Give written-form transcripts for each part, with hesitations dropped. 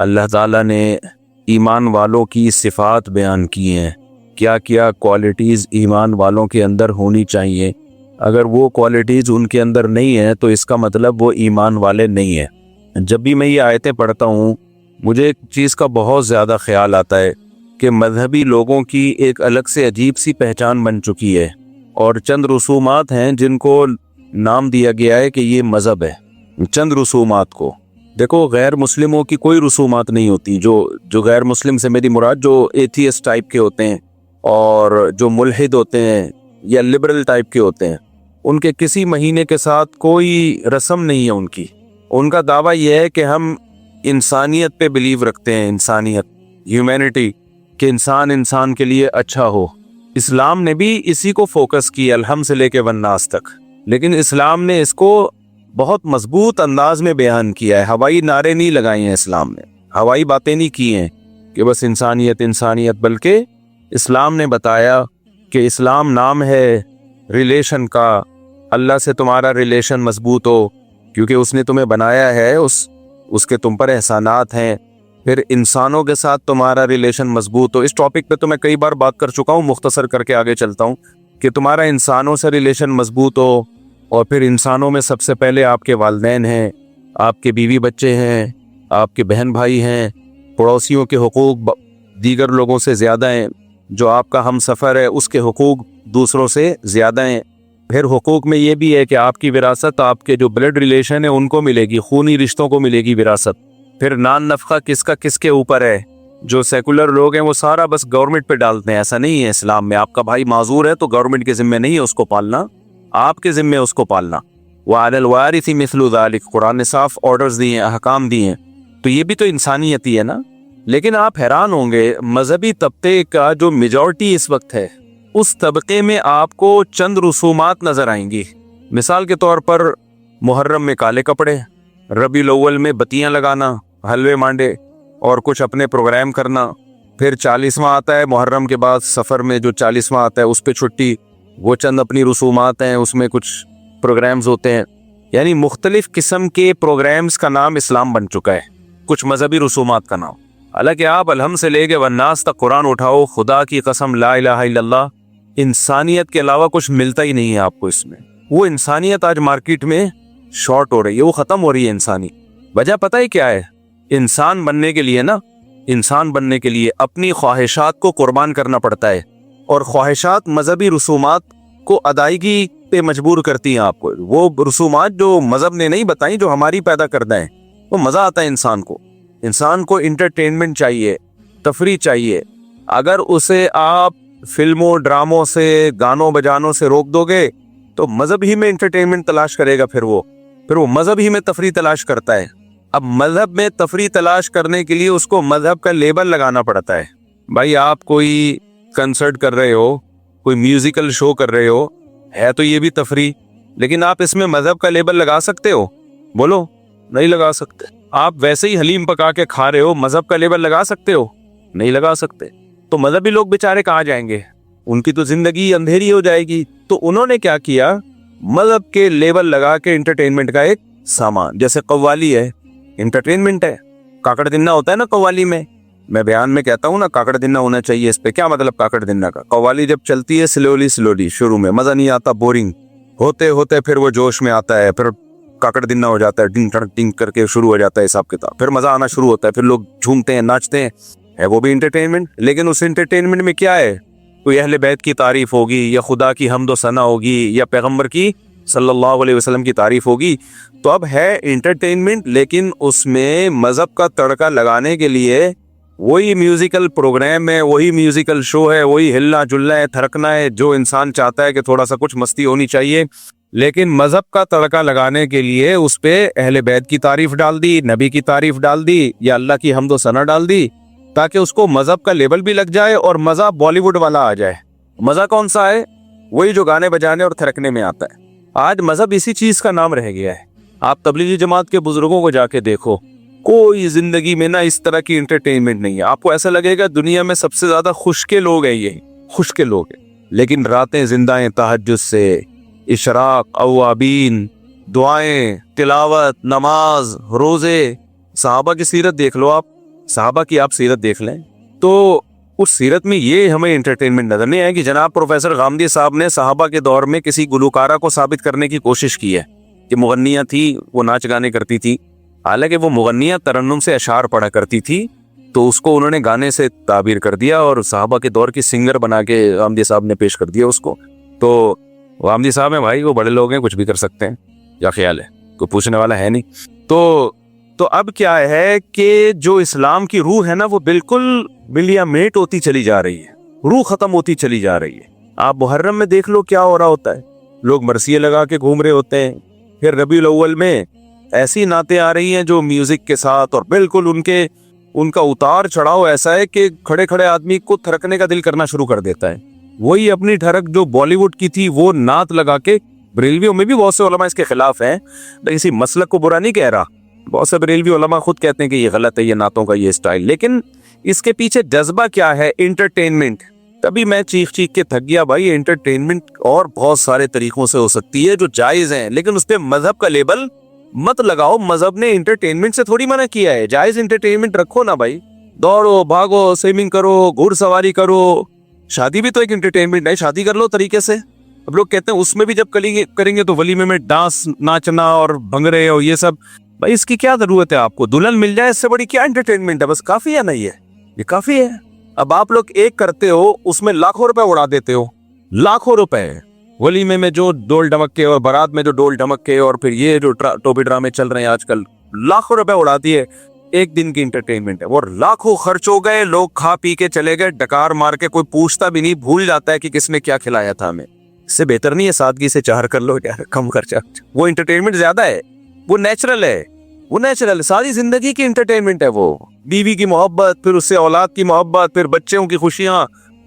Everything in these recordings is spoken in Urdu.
اللہ تعالیٰ نے ایمان والوں کی صفات بیان کی ہیں، کیا کیا کوالٹیز ایمان والوں کے اندر ہونی چاہیے۔ اگر وہ کوالٹیز ان کے اندر نہیں ہیں تو اس کا مطلب وہ ایمان والے نہیں ہیں۔ جب بھی میں یہ آیتیں پڑھتا ہوں مجھے ایک چیز کا بہت زیادہ خیال آتا ہے کہ مذہبی لوگوں کی ایک الگ سے عجیب سی پہچان بن چکی ہے، اور چند رسومات ہیں جن کو نام دیا گیا ہے کہ یہ مذہب ہے۔ چند رسومات کو دیکھو، غیر مسلموں کی کوئی رسومات نہیں ہوتی۔ جو غیر مسلم سے میری مراد جو ایتھیسٹ ٹائپ کے ہوتے ہیں اور جو ملحد ہوتے ہیں یا لبرل ٹائپ کے ہوتے ہیں، ان کے کسی مہینے کے ساتھ کوئی رسم نہیں ہے۔ ان کا دعویٰ یہ ہے کہ ہم انسانیت پہ بلیو رکھتے ہیں، انسانیت، ہیومینٹی، کہ انسان کے لیے اچھا ہو۔ اسلام نے بھی اسی کو فوکس کیا الحمد سے لے کے والناس تک، لیکن اسلام نے اس کو بہت مضبوط انداز میں بیان کیا ہے۔ ہوائی نعرے نہیں لگائے ہیں اسلام نے، ہوائی باتیں نہیں کی ہیں کہ بس انسانیت انسانیت، بلکہ اسلام نے بتایا کہ اسلام نام ہے ریلیشن کا، اللہ سے تمہارا ریلیشن مضبوط ہو کیونکہ اس نے تمہیں بنایا ہے، اس کے تم پر احسانات ہیں۔ پھر انسانوں کے ساتھ تمہارا ریلیشن مضبوط ہو۔ اس ٹاپک پہ تو میں کئی بار بات کر چکا ہوں، مختصر کر کے آگے چلتا ہوں کہ تمہارا انسانوں سے ریلیشن مضبوط ہو، اور پھر انسانوں میں سب سے پہلے آپ کے والدین ہیں، آپ کے بیوی بچے ہیں، آپ کے بہن بھائی ہیں، پڑوسیوں کے حقوق دیگر لوگوں سے زیادہ ہیں، جو آپ کا ہم سفر ہے اس کے حقوق دوسروں سے زیادہ ہیں۔ پھر حقوق میں یہ بھی ہے کہ آپ کی وراثت آپ کے جو بلڈ ریلیشن ہے ان کو ملے گی، خونی رشتوں کو ملے گی وراثت۔ پھر نان نفقہ کس کا کس کے اوپر ہے۔ جو سیکولر لوگ ہیں وہ سارا بس گورنمنٹ پہ ڈالتے ہیں، ایسا نہیں ہے اسلام میں۔ آپ کا بھائی معذور ہے تو گورنمنٹ کے ذمہ نہیں ہے اس کو پالنا، آپ کے ذمہ اس کو پالنا۔ وَعَلَى الْوَارِثِ مِثْلُ ذَلِكَ، قرآن نے صاف آرڈرز دیے ہیں، احکام دیے ہیں، تو یہ بھی تو انسانیت ہی ہے نا۔ لیکن آپ حیران ہوں گے مذہبی طبقے کا جو میجورٹی اس وقت ہے، اس طبقے میں آپ کو چند رسومات نظر آئیں گی۔ مثال کے طور پر محرم میں کالے کپڑے، ربیع الاول میں بتیاں لگانا، حلوے مانڈے اور کچھ اپنے پروگرام کرنا۔ پھر 40واں آتا ہے محرم کے بعد، سفر میں جو 40واں آتا ہے اس پہ چھٹی، وہ چند اپنی رسومات ہیں، اس میں کچھ پروگرامز ہوتے ہیں۔ یعنی مختلف قسم کے پروگرامز کا نام اسلام بن چکا ہے، کچھ مذہبی رسومات کا نام۔ حالانکہ آپ الحمد سے لے کے والناس تک قرآن اٹھاؤ، خدا کی قسم لا الہ الا اللہ، انسانیت کے علاوہ کچھ ملتا ہی نہیں ہے آپ کو اس میں۔ وہ انسانیت آج مارکیٹ میں شارٹ ہو رہی ہے، وہ ختم ہو رہی ہے انسانی۔ وجہ پتہ ہے کیا ہے؟ انسان بننے کے لیے نا، انسان بننے کے لیے اپنی خواہشات کو قربان کرنا پڑتا ہے، اور خواہشات مذہبی رسومات کو ادائیگی پہ مجبور کرتی ہیں آپ کو۔ وہ رسومات جو مذہب نے نہیں بتائیں، جو ہماری پیدا کردہ ہیں، وہ مزہ آتا ہے انسان کو انٹرٹینمنٹ چاہیے، تفریح چاہیے۔ اگر اسے آپ فلموں ڈراموں سے گانوں بجانوں سے روک دو گے تو مذہب ہی میں انٹرٹینمنٹ تلاش کرے گا، پھر وہ مذہب ہی میں تفریح تلاش کرتا ہے۔ اب مذہب میں تفریح تلاش کرنے کے لیے اس کو مذہب کا لیبل لگانا پڑتا ہے۔ بھائی آپ کوئی کنسرٹ کر رہے ہو، کوئی میوزیکل شو کر رہے ہو، ہے تو یہ بھی تفریح، لیکن آپ اس میں مذہب کا لیبل لگا سکتے ہو؟ بولو، نہیں لگا سکتے۔ آپ ویسے ہی حلیم پکا کے کھا رہے ہو، مذہب کا لیبل لگا سکتے ہو؟ نہیں لگا سکتے۔ تو مذہبی لوگ بیچارے کہاں جائیں گے؟ ان کی تو زندگی اندھیری ہو جائے گی۔ تو انہوں نے کیا کیا؟ مذہب کے لیبل لگا کے انٹرٹینمنٹ کا ایک سامان، جیسے قوالی ہے، انٹرٹینمنٹ ہے۔ کاکڑ دنہ ہوتا ہے نا قوالی میں بیان میں کہتا ہوں نا کاکڑ دنہ ہونا چاہیے۔ اس پہ کیا مطلب کاکڑ دنہ کا؟ قوالی جب چلتی ہے سلولی شروع میں مزہ نہیں آتا، بورنگ ہوتے پھر وہ جوش میں آتا ہے، پھر کاکڑ دنہ ہو جاتا ہے، ڈنگ ٹھڑک ڈنگ کر کے شروع ہو جاتا ہے حساب کتاب، پھر مزہ آنا شروع ہوتا ہے، پھر لوگ جھومتے ہیں، ناچتے ہیں، ہے وہ بھی انٹرٹینمنٹ۔ لیکن اس انٹرٹینمنٹ میں کیا ہے؟ کوئی اہل بیت کی تعریف ہوگی، یا خدا کی حمد و ثنا ہوگی، یا پیغمبر کی صلی اللہ علیہ وسلم کی تعریف ہوگی۔ تو اب ہے انٹرٹینمنٹ، لیکن اس میں مذہب کا تڑکا لگانے کے لیے وہی میوزیکل پروگرام ہے، وہی میوزیکل شو ہے، وہی ہلنا جلنا ہے، تھرکنا ہے، جو انسان چاہتا ہے کہ تھوڑا سا کچھ مستی ہونی چاہیے۔ لیکن مذہب کا تڑکا لگانے کے لیے اس پہ اہل بیت کی تعریف ڈال دی، نبی کی تعریف ڈال دی، یا اللہ کی حمد و ثنا ڈال دی، تاکہ اس کو مذہب کا لیبل بھی لگ جائے اور مزہ بالی ووڈ والا آ جائے۔ مزہ کون سا ہے؟ وہی جو گانے بجانے اور تھرکنے میں آتا ہے۔ آج مذہب اسی چیز کا نام رہ گیا ہے۔ آپ تبلیغی جماعت کے بزرگوں کو جا کے دیکھو، کوئی زندگی میں نہ اس طرح کی انٹرٹینمنٹ نہیں ہے۔ آپ کو ایسا لگے گا دنیا میں سب سے زیادہ خوش کے لوگ ہیں، یہ خوش کے لوگ ہیں، لیکن راتیں زندہ ہیں تہجد سے، اشراق، اوابین، دعائیں، تلاوت، نماز، روزے۔ صحابہ کی سیرت دیکھ لو آپ، صحابہ کی آپ سیرت دیکھ لیں تو اس سیرت میں یہ ہمیں انٹرٹینمنٹ نظر نہیں آئے کہ جناب پروفیسر غامدی صاحب نے صحابہ کے دور میں کسی گلوکارہ کو ثابت کرنے کی کوشش کی ہے کہ مغنیاں تھی، وہ ناچ گانے کرتی تھی، حالانکہ وہ مغنیاں ترنم سے اشعار پڑھا کرتی تھی، تو اس کو انہوں نے گانے سے تعبیر کر دیا اور صحابہ کے دور کی سنگر بنا کے غامدی صاحب نے پیش کر دیا اس کو. تو غامدی صاحب ہیں بھائی، وہ بڑے لوگ ہیں، کچھ بھی کر سکتے ہیں، کیا خیال ہے؟ کوئی پوچھنے والا ہے نہیں. تو اب کیا ہے کہ جو اسلام کی روح ہے نا وہ بالکل ملیا میٹ ہوتی چلی جا رہی ہے، روح ختم ہوتی چلی جا رہی ہے. آپ محرم میں دیکھ لو کیا ہو رہا ہوتا ہے، لوگ مرثیے لگا کے گھوم رہے ہوتے ہیں. پھر ربیع الاول میں ایسی نعتیں آ رہی ہیں جو میوزک کے ساتھ، اور بالکل ان کا اتار چڑھاؤ ایسا ہے کہ کھڑے کھڑے آدمی کو تھرکنے کا دل کرنا شروع کر دیتا ہے. وہی اپنی ٹھڑک جو بالی ووڈ کی تھی وہ نعت لگا کے، بریلویوں میں بھی بہت سے علماء اس کے خلاف ہیں، اسی مسلک کو برا نہیں کہہ رہا، بہت سے بریلوی علماء خود کہتے ہیں کہ یہ غلط ہے، یہ نعتوں کا یہ اسٹائل، لیکن اس کے پیچھے جذبہ کیا ہے؟ انٹرٹینمنٹ. تبھی میں چیخ کے تھک گیا بھائی. انٹرٹینمنٹ اور بہت سارے طریقوں سے ہو سکتی ہے جو جائز ہیں، لیکن اس پہ مذہب کا لیبل مت لگاؤ. مذہب نے انٹرٹینمنٹ سے تھوڑی منع کیا ہے، جائز انٹرٹینمنٹ رکھو نا بھائی. دوڑو، بھاگو، سوئمنگ کرو، گھوڑ سواری کرو. شادی بھی تو ایک انٹرٹینمنٹ ہے، شادی کر لو طریقے سے. اب لوگ کہتے ہیں اس میں بھی جب کریں گے تو ولیمے میں ڈانس، ناچنا اور بھنگڑے اور یہ سب. بھائی اس کی کیا ضرورت ہے؟ آپ کو دلہن مل جائے اس سے بڑی کیا انٹرٹینمنٹ ہے؟ بس کافی ہے نا، یہ کافی ہے. اب آپ لوگ ایک کرتے ہو، اس میں لاکھوں روپے اڑا دیتے ہو، لاکھوں روپے. ولیمے میں جو ڈول ڈمک کے اور بارات میں جو ڈول ڈمک کے اور پھر یہ جو ٹوپی ڈرامے چل رہے ہیں آج کل، لاکھوں روپے اڑا دیے. ایک دن کی انٹرٹینمنٹ ہے اور لاکھوں خرچ ہو گئے، لوگ کھا پی کے چلے گئے، ڈکار مار کے، کوئی پوچھتا بھی نہیں، بھول جاتا ہے کہ کس نے کیا کھلایا تھا ہمیں. اس سے بہتر نہیں ہے سادگی سے چاہر کر لو یار، کم خرچہ. وہ انٹرٹینمنٹ زیادہ ہے، وہ نیچرل ہے، وہ نیچرل ساری زندگی کی انٹرٹینمنٹ ہے. وہ بیوی کی محبت، پھر اس سے اولاد کی محبت، پھر بچوں کی خوشیاں،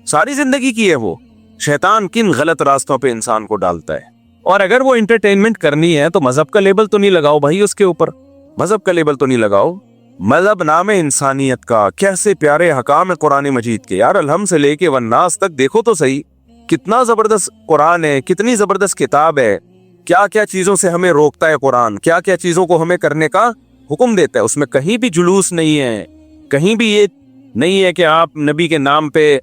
ساری زندگی کی ہے. وہ شیطان کن غلط راستوں پہ انسان کو ڈالتا ہے. اور اگر وہ انٹرٹینمنٹ کرنی ہے تو مذہب کا لیبل تو نہیں لگاؤ بھائی اس کے اوپر، مذہب کا لیبل تو نہیں لگاؤ. مذہب نام انسانیت کا. کیسے پیارے حکام ہے قرآن مجید کے یار، الحمد سے لے کے والناس تک دیکھو تو صحیح، کتنا زبردست قرآن ہے، کتنی زبردست کتاب ہے. کیا کیا چیزوں سے ہمیں روکتا ہے قرآن، کیا کیا چیزوں کو ہمیں کرنے کا حکم دیتا ہے. اس میں کہیں بھی جلوس نہیں ہے، کہیں بھی یہ نہیں ہے کہ آپ نبی کے نام پہ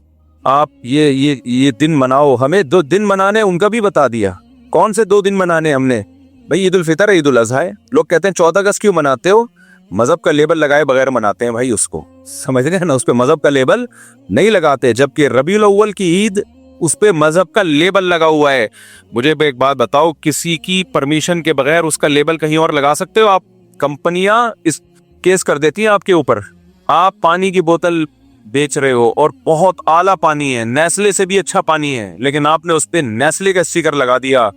آپ یہ دن مناؤ. ہمیں 2 دن منانے ان کا بھی بتا دیا. کون سے 2 دن منانے ہم نے؟ بھائی عید الفطر ہے، عید الاضحیٰ ہے. لوگ کہتے ہیں 14 اگست کیوں مناتے ہو؟ مذہب کا لیبل لگائے بغیر مناتے ہیں بھائی اس کو، سمجھ گئے نا؟ اس پہ مذہب کا لیبل نہیں لگاتے، جبکہ ربیع الاول کی عید اس پہ مذہب کا لیبل لگا ہوا ہے. مجھے ایک بات بتاؤ، کسی کی پرمیشن کے بغیر اس کا لیبل کہیں اور لگا سکتے ہو آپ؟ کمپنیاں اس کیس کر دیتی ہیں آپ کے اوپر. آپ پانی کی بوتل بیچ رہے ہو اور بہت اعلیٰ پانی ہے، نیسلے سے بھی اچھا پانی ہے، لیکن آپ نے اس پہ نیسلے کا اسٹیکر لگا دیا.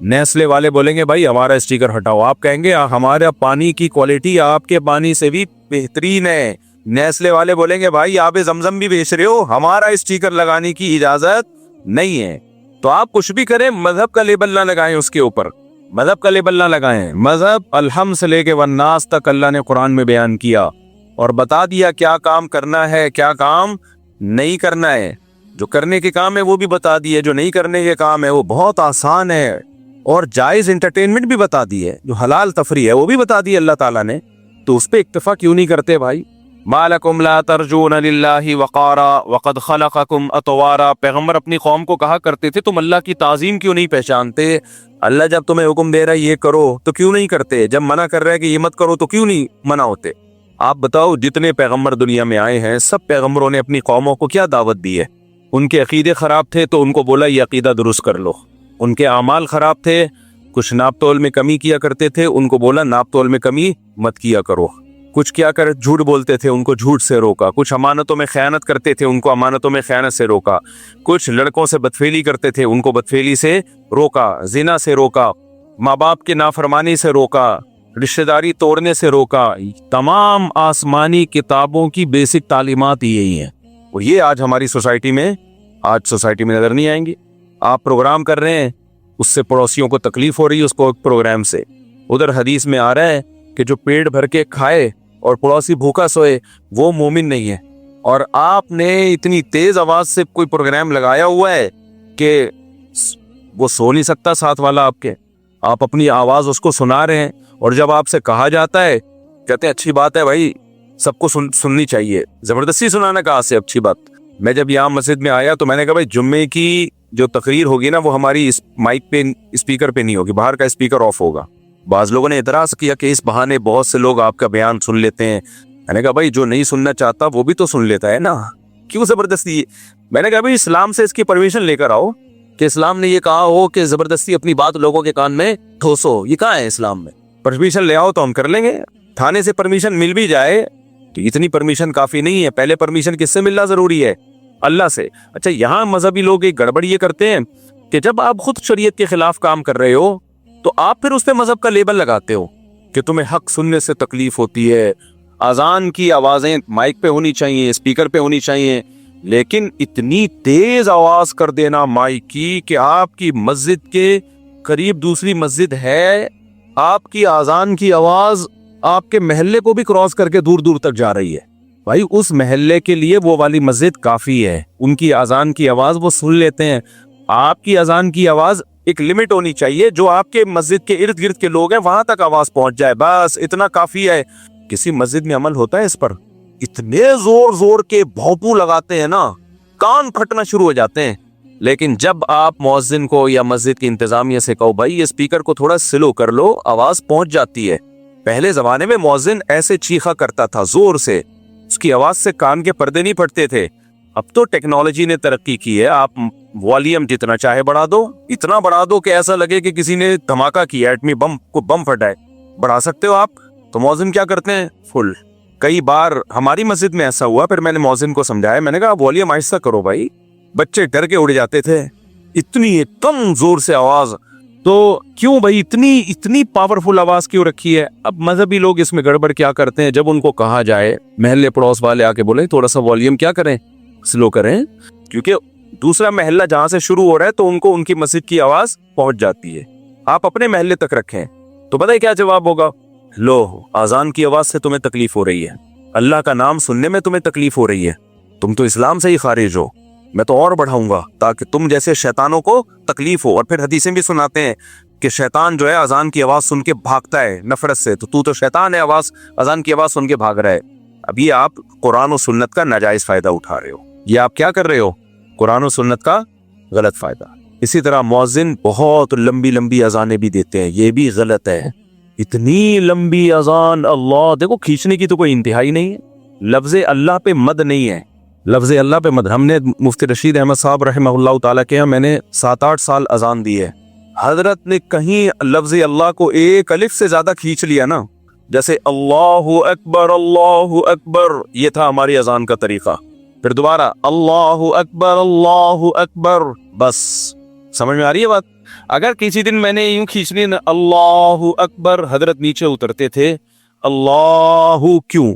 نیسلے والے بولیں گے بھائی ہمارا اسٹیکر ہٹاؤ. آپ کہیں گے ہمارا پانی کی کوالٹی آپ کے پانی سے بھی بہترین ہے. نیسلے والے بولیں گے بھائی آب زمزم بھی بیچ رہے ہو، ہمارا اسٹیکر لگانے کی اجازت نہیں ہے. تو آپ کچھ بھی کریں، مذہب کا لیبل نہ لگائیں اس کے اوپر، مذہب کا لیبل نہ لگائیں. مذہب الحمد سے لے کے والناس تک اللہ نے قرآن میں بیان کیا اور بتا دیا کیا کام کرنا ہے، کیا کام نہیں کرنا ہے. جو کرنے کے کام ہے وہ بھی بتا دیے، جو نہیں کرنے کے کام ہے وہ بہت آسان ہے. اور جائز انٹرٹینمنٹ بھی بتا دی ہے، جو حلال تفریح ہے وہ بھی بتا دی اللہ تعالیٰ نے. تو اس پہ اکتفا کیوں نہیں کرتے بھائی؟ مالکم لا ترجون للہ وقارا وقد خلقکم اطوارا. پیغمبر اپنی قوم کو کہا کرتے تھے تم اللہ کی تعظیم کیوں نہیں پہچانتے؟ اللہ جب تمہیں حکم دے رہا ہے یہ کرو تو کیوں نہیں کرتے؟ جب منع کر رہا ہے کہ یہ مت کرو تو کیوں نہیں منع ہوتے؟ آپ بتاؤ، جتنے پیغمبر دنیا میں آئے ہیں سب پیغمبروں نے اپنی قوموں کو کیا دعوت دی ہے؟ ان کے عقیدے خراب تھے تو ان کو بولا یہ عقیدہ درست کر لو. ان کے اعمال خراب تھے، کچھ ناپ تول میں کمی کیا کرتے تھے، ان کو بولا ناپ تول میں کمی مت کیا کرو. کچھ کیا کر جھوٹ بولتے تھے ان کو جھوٹ سے روکا. کچھ امانتوں میں خیانت کرتے تھے ان کو امانتوں میں خیانت سے روکا. کچھ لڑکوں سے بدفعلی کرتے تھے ان کو بدفعلی سے روکا، زنا سے روکا، ماں باپ کے نافرمانی سے روکا، رشتہ داری توڑنے سے روکا. تمام آسمانی کتابوں کی بیسک تعلیمات یہی ہیں. وہ یہ آج ہماری سوسائٹی میں نظر نہیں آئیں گی. آپ پروگرام کر رہے ہیں، اس سے پڑوسیوں کو تکلیف ہو رہی ہے اس کو پروگرام سے. ادھر حدیث میں آ رہا ہے کہ جو پیٹ بھر کے کھائے اور پڑوسی بھوکا سوئے وہ مومن نہیں ہے. اور آپ نے اتنی تیز آواز سے کوئی پروگرام لگایا ہوا ہے کہ وہ سو نہیں سکتا ساتھ والا آپ کے. آپ اپنی آواز اس کو سنا رہے ہیں اور جب آپ سے کہا جاتا ہے کہتے ہیں اچھی بات ہے بھائی سب کو سننی چاہیے. زبردستی سنانا کہاں سے اچھی بات. میں جب یہاں مسجد میں آیا تو میں نے کہا بھائی جمعے کی جو تقریر ہوگی نا وہ ہماری اس مائک پہ اسپیکر پہ نہیں ہوگی, باہر کا اسپیکر آف ہوگا. بعض لوگوں نے اعتراض کیا کہ اس بہانے بہت سے لوگ آپ کا بیان سن لیتے ہیں. میں نے کہا بھائی جو نہیں سننا چاہتا وہ بھی تو سن لیتا ہے نا, کیوں زبردستی. میں نے کہا بھائی اسلام سے اس کی پرمیشن لے کر آؤ کہ اسلام نے یہ کہا ہو کہ زبردستی اپنی بات لوگوں کے کان میں ٹھوسو, یہ کہاں ہے اسلام میں. پرمیشن لے آؤ تو ہم کر لیں گے. تھانے سے پرمیشن مل بھی جائے تو اتنی پرمیشن کافی نہیں ہے, پہلے پرمیشن کس سے ملنا ضروری ہے؟ اللہ سے. اچھا یہاں مذہبی لوگ ایک گڑبڑ یہ کرتے ہیں کہ جب آپ خود شریعت کے خلاف کام کر رہے ہو تو آپ پھر اس پہ مذہب کا لیبل لگاتے ہو کہ تمہیں حق سننے سے تکلیف ہوتی ہے, اذان کی آوازیں مائک پہ ہونی چاہیے, اسپیکر پہ ہونی چاہیے, لیکن اتنی تیز آواز کر دینا مائک کی کہ آپ کی مسجد کے قریب دوسری مسجد ہے, آپ کی اذان کی آواز آپ کے محلے کو بھی کراس کر کے دور دور تک جا رہی ہے. بھائی اس محلے کے لیے وہ والی مسجد کافی ہے, ان کی اذان کی آواز وہ سن لیتے ہیں. آپ کی اذان کی آواز ایک لمٹ ہونی چاہیے, جو آپ کے مسجد کے ارد گرد کے لوگ ہیں وہاں تک آواز پہنچ جائے, بس اتنا کافی ہے. کسی مسجد میں عمل ہوتا ہے اس پر؟ اتنے زور زور کے بھونپو لگاتے ہیں نا, کان پھٹنا شروع ہو جاتے ہیں. لیکن جب آپ مؤذن کو یا مسجد کی انتظامیہ سے کہو بھائی یہ اسپیکر کو تھوڑا سلو کر لو, آواز پہنچ جاتی ہے. پہلے زمانے میں مؤذن ایسے چیخا کرتا تھا زور سے, اس کی آواز سے کان کے پردے نہیں پھٹتے تھے. اب تو ٹیکنالوجی نے ترقی کی ہے, آپ والیوم جتنا چاہے بڑھا دو, اتنا بڑھا دو کہ ایسا لگے کہ کسی نے دھماکہ کیا, ایٹمی بم پھٹا ہے. بڑھا سکتے ہو آپ. تو مؤذن کیا کرتے ہیں؟ فل. کئی بار ہماری مسجد میں ایسا ہوا, پھر میں نے مؤذن کو سمجھایا, میں نے کہا والیوم آہستہ کرو بھائی. بچے ڈر کے اڑ جاتے تھے, اتنی کم زور سے آواز. تو کیوں بھائی اتنی پاورفل آواز کیوں رکھی ہے؟ اب مذہبی لوگ اس میں گڑبڑ کیا کرتے ہیں, جب ان کو کہا جائے, محلے پڑوس والے آ کے بولے تھوڑا سا والیوم کیا کریں, سلو کریں, کیونکہ دوسرا محلہ جہاں سے شروع ہو رہا ہے تو ان کو ان کی مسجد کی آواز پہنچ جاتی ہے, آپ اپنے محلے تک رکھیں. تو پتہ ہے کیا جواب ہوگا؟ لو اذان کی آواز سے تمہیں تکلیف ہو رہی ہے, اللہ کا نام سننے میں تمہیں تکلیف ہو رہی ہے, تم تو اسلام سے ہی خارج ہو, میں تو اور بڑھاؤں گا تاکہ تم جیسے شیطانوں کو تکلیف ہو. اور پھر حدیثیں بھی سناتے ہیں کہ شیطان جو ہے اذان کی آواز سن کے بھاگتا ہے نفرت سے, تو شیطان ہے, اذان کی آواز سن کے بھاگ رہا ہے. اب یہ آپ قرآن و سنت کا ناجائز فائدہ اٹھا رہے ہو, یہ آپ کیا کر رہے ہو؟ قرآن و سنت کا غلط فائدہ. اسی طرح مؤذن بہت لمبی لمبی اذانیں بھی دیتے ہیں, یہ بھی غلط ہے. اتنی لمبی اذان, اللہ دیکھو کھینچنے کی تو کوئی انتہائی نہیں ہے. لفظ اللہ پہ مد نہیں ہے, لفظ اللہ پہ مد. ہم نے مفتی رشید احمد صاحب رحمہ اللہ تعالیٰ کے میں نے 7-8 سال اذان دی ہے. حضرت نے کہیں لفظ اللہ کو ایک الف سے زیادہ کھینچ لیا نا, جیسے اللہ اکبر, یہ تھا ہماری اذان کا طریقہ. پھر دوبارہ اللہ اکبر, بس. سمجھ میں آ رہی ہے بات؟ اگر کسی دن میں نے یوں کھینچنی نا اللہ اکبر, حضرت نیچے اترتے تھے. اللہ کیوں,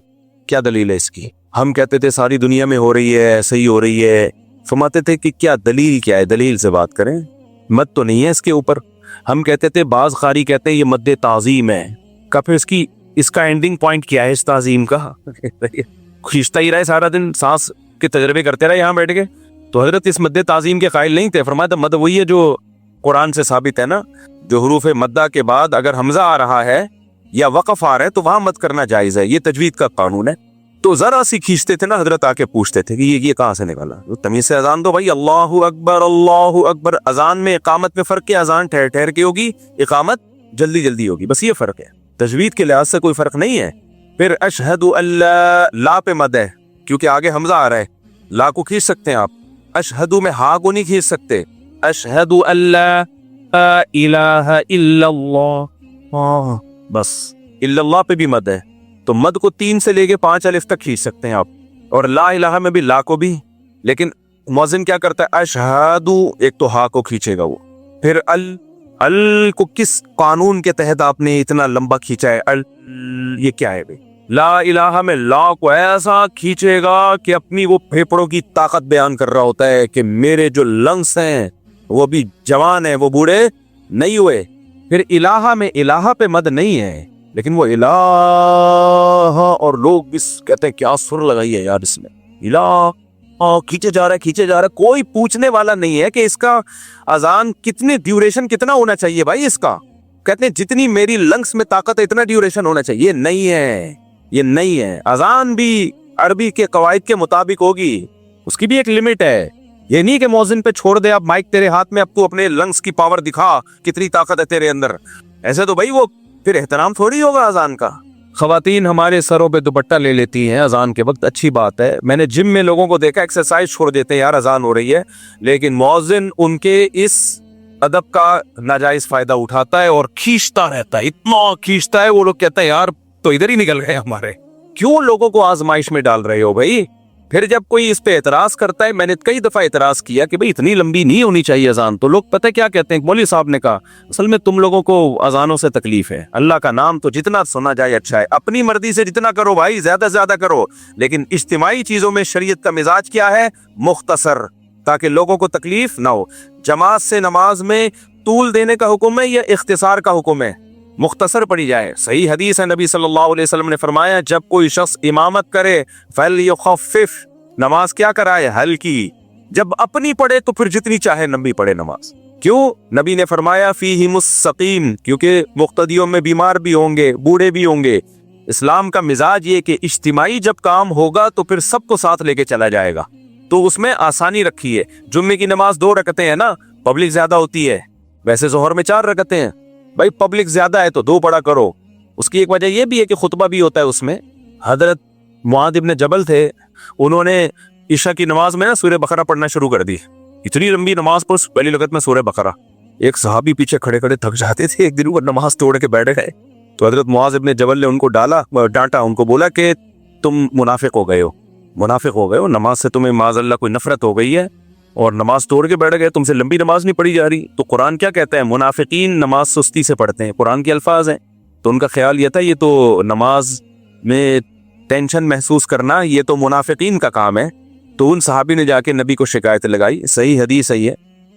کیا دلیل ہے اس کی؟ ہم کہتے تھے ساری دنیا میں ہو رہی ہے, صحیح ہو رہی ہے. فرماتے تھے کہ کیا دلیل کیا ہے, دلیل سے بات کریں, مد تو نہیں ہے اس کے اوپر. ہم کہتے تھے بعض قاری کہتے ہیں یہ مد تعظیم ہے, کا پھر اس کا اینڈنگ پوائنٹ کیا ہے اس تعظیم کا؟ کھینچتا ہی رہے سارا دن, سانس کے تجربے کرتے رہے یہاں بیٹھ کے. تو حضرت اس مد تعظیم کے قائل نہیں تھے. فرمایا مد وہی ہے جو قرآن سے ثابت ہے نا, جو حروف مدہ کے بعد اگر حمزہ آ رہا ہے یا وقف آ رہا ہے تو وہاں مد کرنا جائز ہے, یہ تجوید کا قانون ہے. تو ذرا سی کھینچتے تھے نا, حضرت آ کے پوچھتے تھے کہ یہ کہاں سے نکالا. تمیز سے اذان دو بھائی, اللہ اکبر. اذان میں اقامت میں فرق ہے, اذان ٹھہر ٹھہر کے ہوگی, اقامت جلدی جلدی ہوگی, بس یہ فرق ہے. تجوید کے لحاظ سے کوئی فرق نہیں ہے. پھر اشہد اللہ, لا پہ مد ہے کیونکہ آگے حمزہ آ رہا ہے, لا کو کھینچ سکتے ہیں آپ. اشہد میں ہا کو نہیں کھینچ سکتے. اشہد اللہ الہ الا اللہ, بس. الا اللہ پہ بھی مد ہے, تو مد کو 3 سے لے کے 5 الف تک کھینچ سکتے ہیں آپ. اور لا الہ میں بھی لا کو بھی. لیکن مؤذن کیا کرتا ہے, اشہد, ایک تو ہا کو کھینچے گا وہ. پھر ال کو کس قانون کے تحت آپ نے اتنا لمبا کھینچا ہے؟ یہ کیا ہے بھائی؟ لا الہ میں لا کو ایسا کھینچے گا کہ اپنی وہ پھیپڑوں کی طاقت بیان کر رہا ہوتا ہے کہ میرے جو لنگس ہیں وہ بھی جوان ہیں, وہ بوڑھے نہیں ہوئے. پھر الہ میں الہ پہ مد نہیں ہے, لیکن وہ الہ, اور لوگ بھی کہتے ہیں کیا سر لگائی ہے یار اس میں, الہ کھینچے جا رہا ہے. کوئی پوچھنے والا نہیں ہے کہ اس کا اذان کتنی ڈیوریشن کتنا ہونا چاہیے بھائی اس کا. کہتے ہیں جتنی میری لنگس میں طاقت ہے اتنا ڈیوریشن ہونا چاہیے, نہیں ہے. یہ نہیں ہے. اذان بھی عربی کے قواعد کے مطابق ہوگی, اس کی بھی ایک لمٹ ہے. یہ نہیں کہ مؤذن پہ چھوڑ دے, اب مائک تیرے ہاتھ میں, اب تو اپنے لنگس کی پاور دکھا, کتنی طاقت ہے تیرے اندر. ایسے تو بھائی وہ پھر احترام تھوڑی ہوگا اذان کا. خواتین ہمارے سروں پہ دوپٹہ لے لیتی ہیں اذان کے وقت, اچھی بات ہے. میں نے جم میں لوگوں کو دیکھا ایکسرسائز چھوڑ دیتے ہیں, یار اذان ہو رہی ہے, لیکن مؤذن ان کے اس ادب کا ناجائز فائدہ اٹھاتا ہے اور کھینچتا رہتا ہے, اتنا کھینچتا ہے. وہ لوگ کہتے ہیں یار تو ادھر ہی نکل گئے ہمارے, کیوں لوگوں کو آزمائش میں ڈال رہے ہو بھائی. پھر جب کوئی اس پہ اعتراض کرتا ہے, میں نے کئی دفعہ اعتراض کیا کہ بھئی اتنی لمبی نہیں ہونی چاہیے اذان, تو لوگ پتہ کیا کہتے ہیں, مولوی صاحب نے کہا اصل میں تم لوگوں کو اذانوں سے تکلیف ہے, اللہ کا نام تو جتنا سنا جائے اچھا ہے, اپنی مرضی سے جتنا کرو بھائی, زیادہ سے زیادہ کرو, لیکن اجتماعی چیزوں میں شریعت کا مزاج کیا ہے, مختصر, تاکہ لوگوں کو تکلیف نہ ہو. جماعت سے نماز میں طول دینے کا حکم ہے یا اختصار کا حکم ہے؟ مختصر پڑھی جائے. صحیح حدیث ہے, نبی صلی اللہ علیہ وسلم نے فرمایا جب کوئی شخص امامت کرے فَلْيُخَفِّفْ, نماز کیا کرائے, ہلکی. جب اپنی پڑھے تو پھر جتنی چاہے لمبی پڑھے نماز. کیوں؟ نبی نے فرمایا فیہم السقیم, کیونکہ مقتدیوں میں بیمار بھی ہوں گے, بوڑھے بھی ہوں گے. اسلام کا مزاج یہ کہ اجتماعی جب کام ہوگا تو پھر سب کو ساتھ لے کے چلا جائے گا, تو اس میں آسانی رکھی ہے. جمعے کی نماز 2 رکعتیں ہیں نا, پبلک زیادہ ہوتی ہے, ویسے ظہر میں 4 رکعتیں ہیں, بھائی پبلک زیادہ ہے تو 2 پڑھا کرو. اس کی ایک وجہ یہ بھی ہے کہ خطبہ بھی ہوتا ہے اس میں. حضرت معاذ ابن جبل تھے, انہوں نے عشاء کی نماز میں نا سورہ بقرہ پڑھنا شروع کر دی. اتنی لمبی نماز پر پہلی رکعت میں سورہ بقرہ. ایک صحابی پیچھے کھڑے کھڑے تھک جاتے تھے, ایک دن وہ نماز توڑ کے بیٹھ گئے, تو حضرت معاذ ابن جبل نے ان کو ڈانٹا, ان کو بولا کہ تم منافق ہو گئے ہو, نماز سے تمہیں معاذ اللہ کوئی نفرت ہو گئی ہے اور نماز توڑ کے بیٹھ گئے, تم سے لمبی نماز نہیں پڑھی جا رہی. تو قرآن کیا کہتا ہے, منافقین نماز سستی سے پڑھتے ہیں, قرآن کے الفاظ ہیں. تو ان کا خیال یہ تھا یہ تو نماز میں ٹینشن محسوس کرنا یہ تو منافقین کا کام ہے. تو ان صحابی نے جا کے نبی کو شکایت لگائی. صحیح حدیث ہے یہ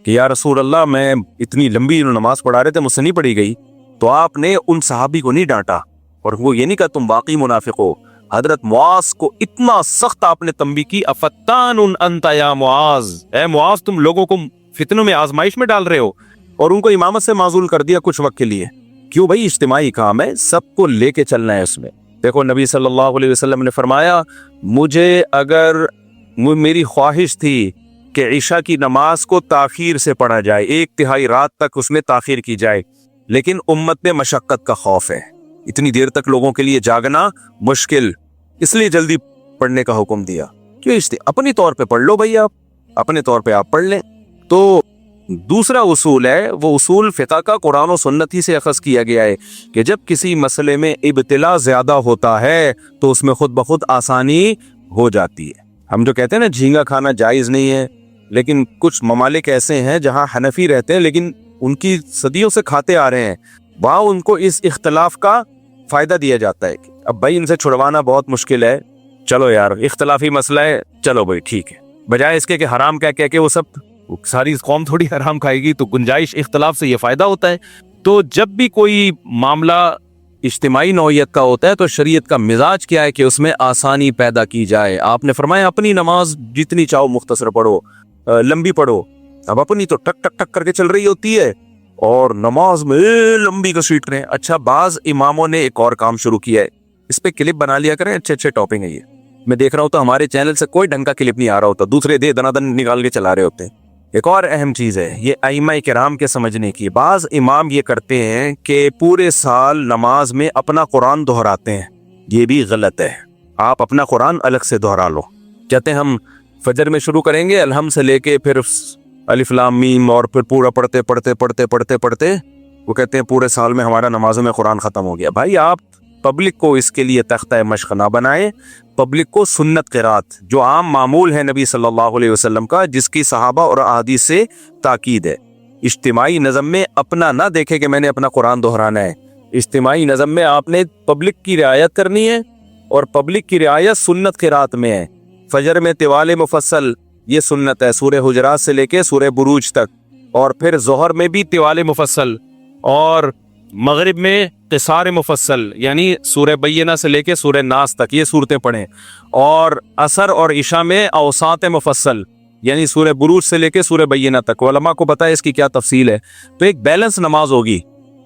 کہ یا رسول اللہ, میں اتنی لمبی نماز پڑھا رہے تھے, مجھ سے نہیں پڑھی گئی. تو آپ نے ان صحابی کو نہیں ڈانٹا اور وہ یہ نہیں کہا تم واقعی منافق ہو. حضرت معاذ کو اتنا سخت آپ نے تنبیہ کی, افتان انت یا معاذ, اے معاذ تم لوگوں کو فتنوں میں آزمائش میں ڈال رہے ہو, اور ان کو امامت سے معزول کر دیا کچھ وقت کے لیے. کیوں بھائی, اجتماعی کام ہے, سب کو لے کے چلنا ہے اس میں. دیکھو نبی صلی اللہ علیہ وسلم نے فرمایا مجھے اگر میری خواہش تھی کہ عشاء کی نماز کو تاخیر سے پڑھا جائے, 1/3 رات تک اس میں تاخیر کی جائے, لیکن امت میں مشقت کا خوف ہے, اتنی دیر تک لوگوں کے لیے جاگنا مشکل, اس لیے جلدی پڑھنے کا حکم دیا. کیوں اپنی طور پہ پڑھ لو بھائی, آپ اپنے طور پہ آپ پڑھ لیں. تو دوسرا اصول ہے, وہ اصول فقہ کا قرآن و سنت ہی سے اخذ کیا گیا ہے کہ جب کسی مسئلے میں ابتلا زیادہ ہوتا ہے تو اس میں خود بخود آسانی ہو جاتی ہے. ہم جو کہتے ہیں نا جھینگا کھانا جائز نہیں ہے, لیکن کچھ ممالک ایسے ہیں جہاں حنفی رہتے ہیں لیکن ان کی صدیوں سے کھاتے آ رہے ہیں, وہاں ان کو اس اختلاف کا فائدہ دیا جاتا ہے. اب بھائی ان سے چھڑوانا بہت مشکل ہے, چلو یار اختلافی مسئلہ ہے, چلو بھائی ٹھیک ہے, بجائے اس کے کہ حرام کہہ کے وہ سب ساری قوم تھوڑی حرام کھائے گی. تو گنجائش اختلاف سے یہ فائدہ ہوتا ہے. تو جب بھی کوئی معاملہ اجتماعی نوعیت کا ہوتا ہے تو شریعت کا مزاج کیا ہے کہ اس میں آسانی پیدا کی جائے. آپ نے فرمایا اپنی نماز جتنی چاہو مختصر پڑھو, لمبی پڑھو. اب اپنی تو ٹک ٹک ٹک کر کے چل رہی ہوتی ہے اور نماز میں لمبی گھسیٹ رہے ہیں. اچھا, بعض اماموں نے ایک اور کام شروع کیا ہے, اس پہ کلپ بنا لیا کریں, اچھے ٹاپنگ ہے یہ. میں دیکھ رہا ہوں تو ہمارے چینل سے کوئی ڈھنگ کا کلپ نہیں آ رہا ہوتا, دوسرے دن نکال کے چلا رہے ہوتے ہیں. ایک اور اہم چیز ہے یہ ائمہ کرام کے سمجھنے کی. بعض امام یہ کرتے ہیں کہ پورے سال نماز میں اپنا قرآن دہراتے ہیں, یہ بھی غلط ہے. آپ اپنا قرآن الگ سے دہرا لو. کہتے ہیں ہم فجر میں شروع کریں گے الحمد سے لے کے پھر الف لام میم اور پھر پورا پڑھتے وہ کہتے ہیں پورے سال میں ہمارا نمازوں میں قرآن ختم ہو گیا. بھائی آپ پبلک کو اس کے لیے تختہ مشق نہ بنائیں, پبلک کو سنت قرات جو عام معمول ہے نبی صلی اللہ علیہ وسلم کا, جس کی صحابہ اور احادیث سے تاکید ہے. اجتماعی نظم میں اپنا نہ دیکھے کہ میں نے اپنا قرآن دہرانا ہے. اجتماعی نظم میں آپ نے پبلک کی رعایت کرنی ہے, اور پبلک کی رعایت سنت قرات میں ہے. فجر میں طوال مفصل یہ سنت ہے, سورہ حجرات سے لے کے سورہ بروج تک, اور پھر ظہر میں بھی طوال مفصل, اور مغرب میں قصار مفصل یعنی سورہ بینہ سے لے کے سورہ ناس تک یہ صورتیں پڑھیں, اور عصر اور عشاء میں اوساط مفصل یعنی سورہ بروج سے لے کے سورہ بینہ تک. علماء کو پتہ ہے اس کی کیا تفصیل ہے. تو ایک بیلنس نماز ہوگی,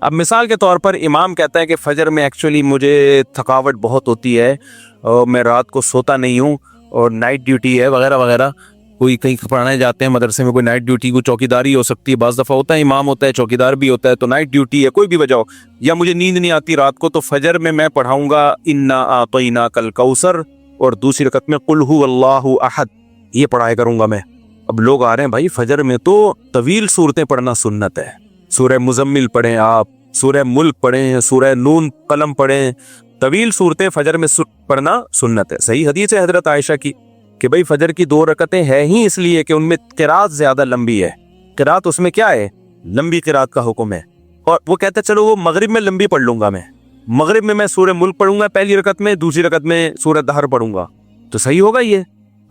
اب مثال کے طور پر امام کہتا ہے کہ فجر میں ایکچولی مجھے تھکاوٹ بہت ہوتی ہے اور میں رات کو سوتا نہیں ہوں اور نائٹ ڈیوٹی ہے وغیرہ وغیرہ. کوئی کہیں پڑھانے جاتے ہیں مدرسے میں, کوئی نائٹ ڈیوٹی, کوئی چوکیداری ہو سکتی ہے, بعض دفعہ ہوتا ہے امام ہوتا ہے چوکیدار بھی ہوتا ہے, تو نائٹ ڈیوٹی ہے, کوئی بھی وجہ ہو, یا مجھے نیند نہیں آتی رات کو, تو فجر میں پڑھاؤں گا انا اعطیناک الکوثر اور دوسری رکعت میں قل هو اللہ احد, یہ پڑھایا کروں گا میں. اب لوگ آ رہے ہیں بھائی فجر میں تو طویل صورتیں پڑھنا سنت ہے, سورہ مزمل پڑھیں آپ, سورہ ملک پڑھیں, سورہ نون قلم پڑھیں, طویل صورتیں فجر میں پڑھنا سنت ہے. صحیح حدیث ہے حضرت عائشہ کی کہ بھئی فجر کی 2 رکعتیں ہیں ہی اس لیے کہ ان میں قرات زیادہ لمبی ہے. قرات اس میں کیا ہے, لمبی قرات کا حکم ہے. اور وہ کہتا ہے چلو وہ مغرب میں لمبی پڑھ لوں گا, میں مغرب میں سورہ ملک پڑھوں گا پہلی رکعت میں, دوسری رکعت میں سورہ دہر پڑھوں گا, تو صحیح ہوگا یہ.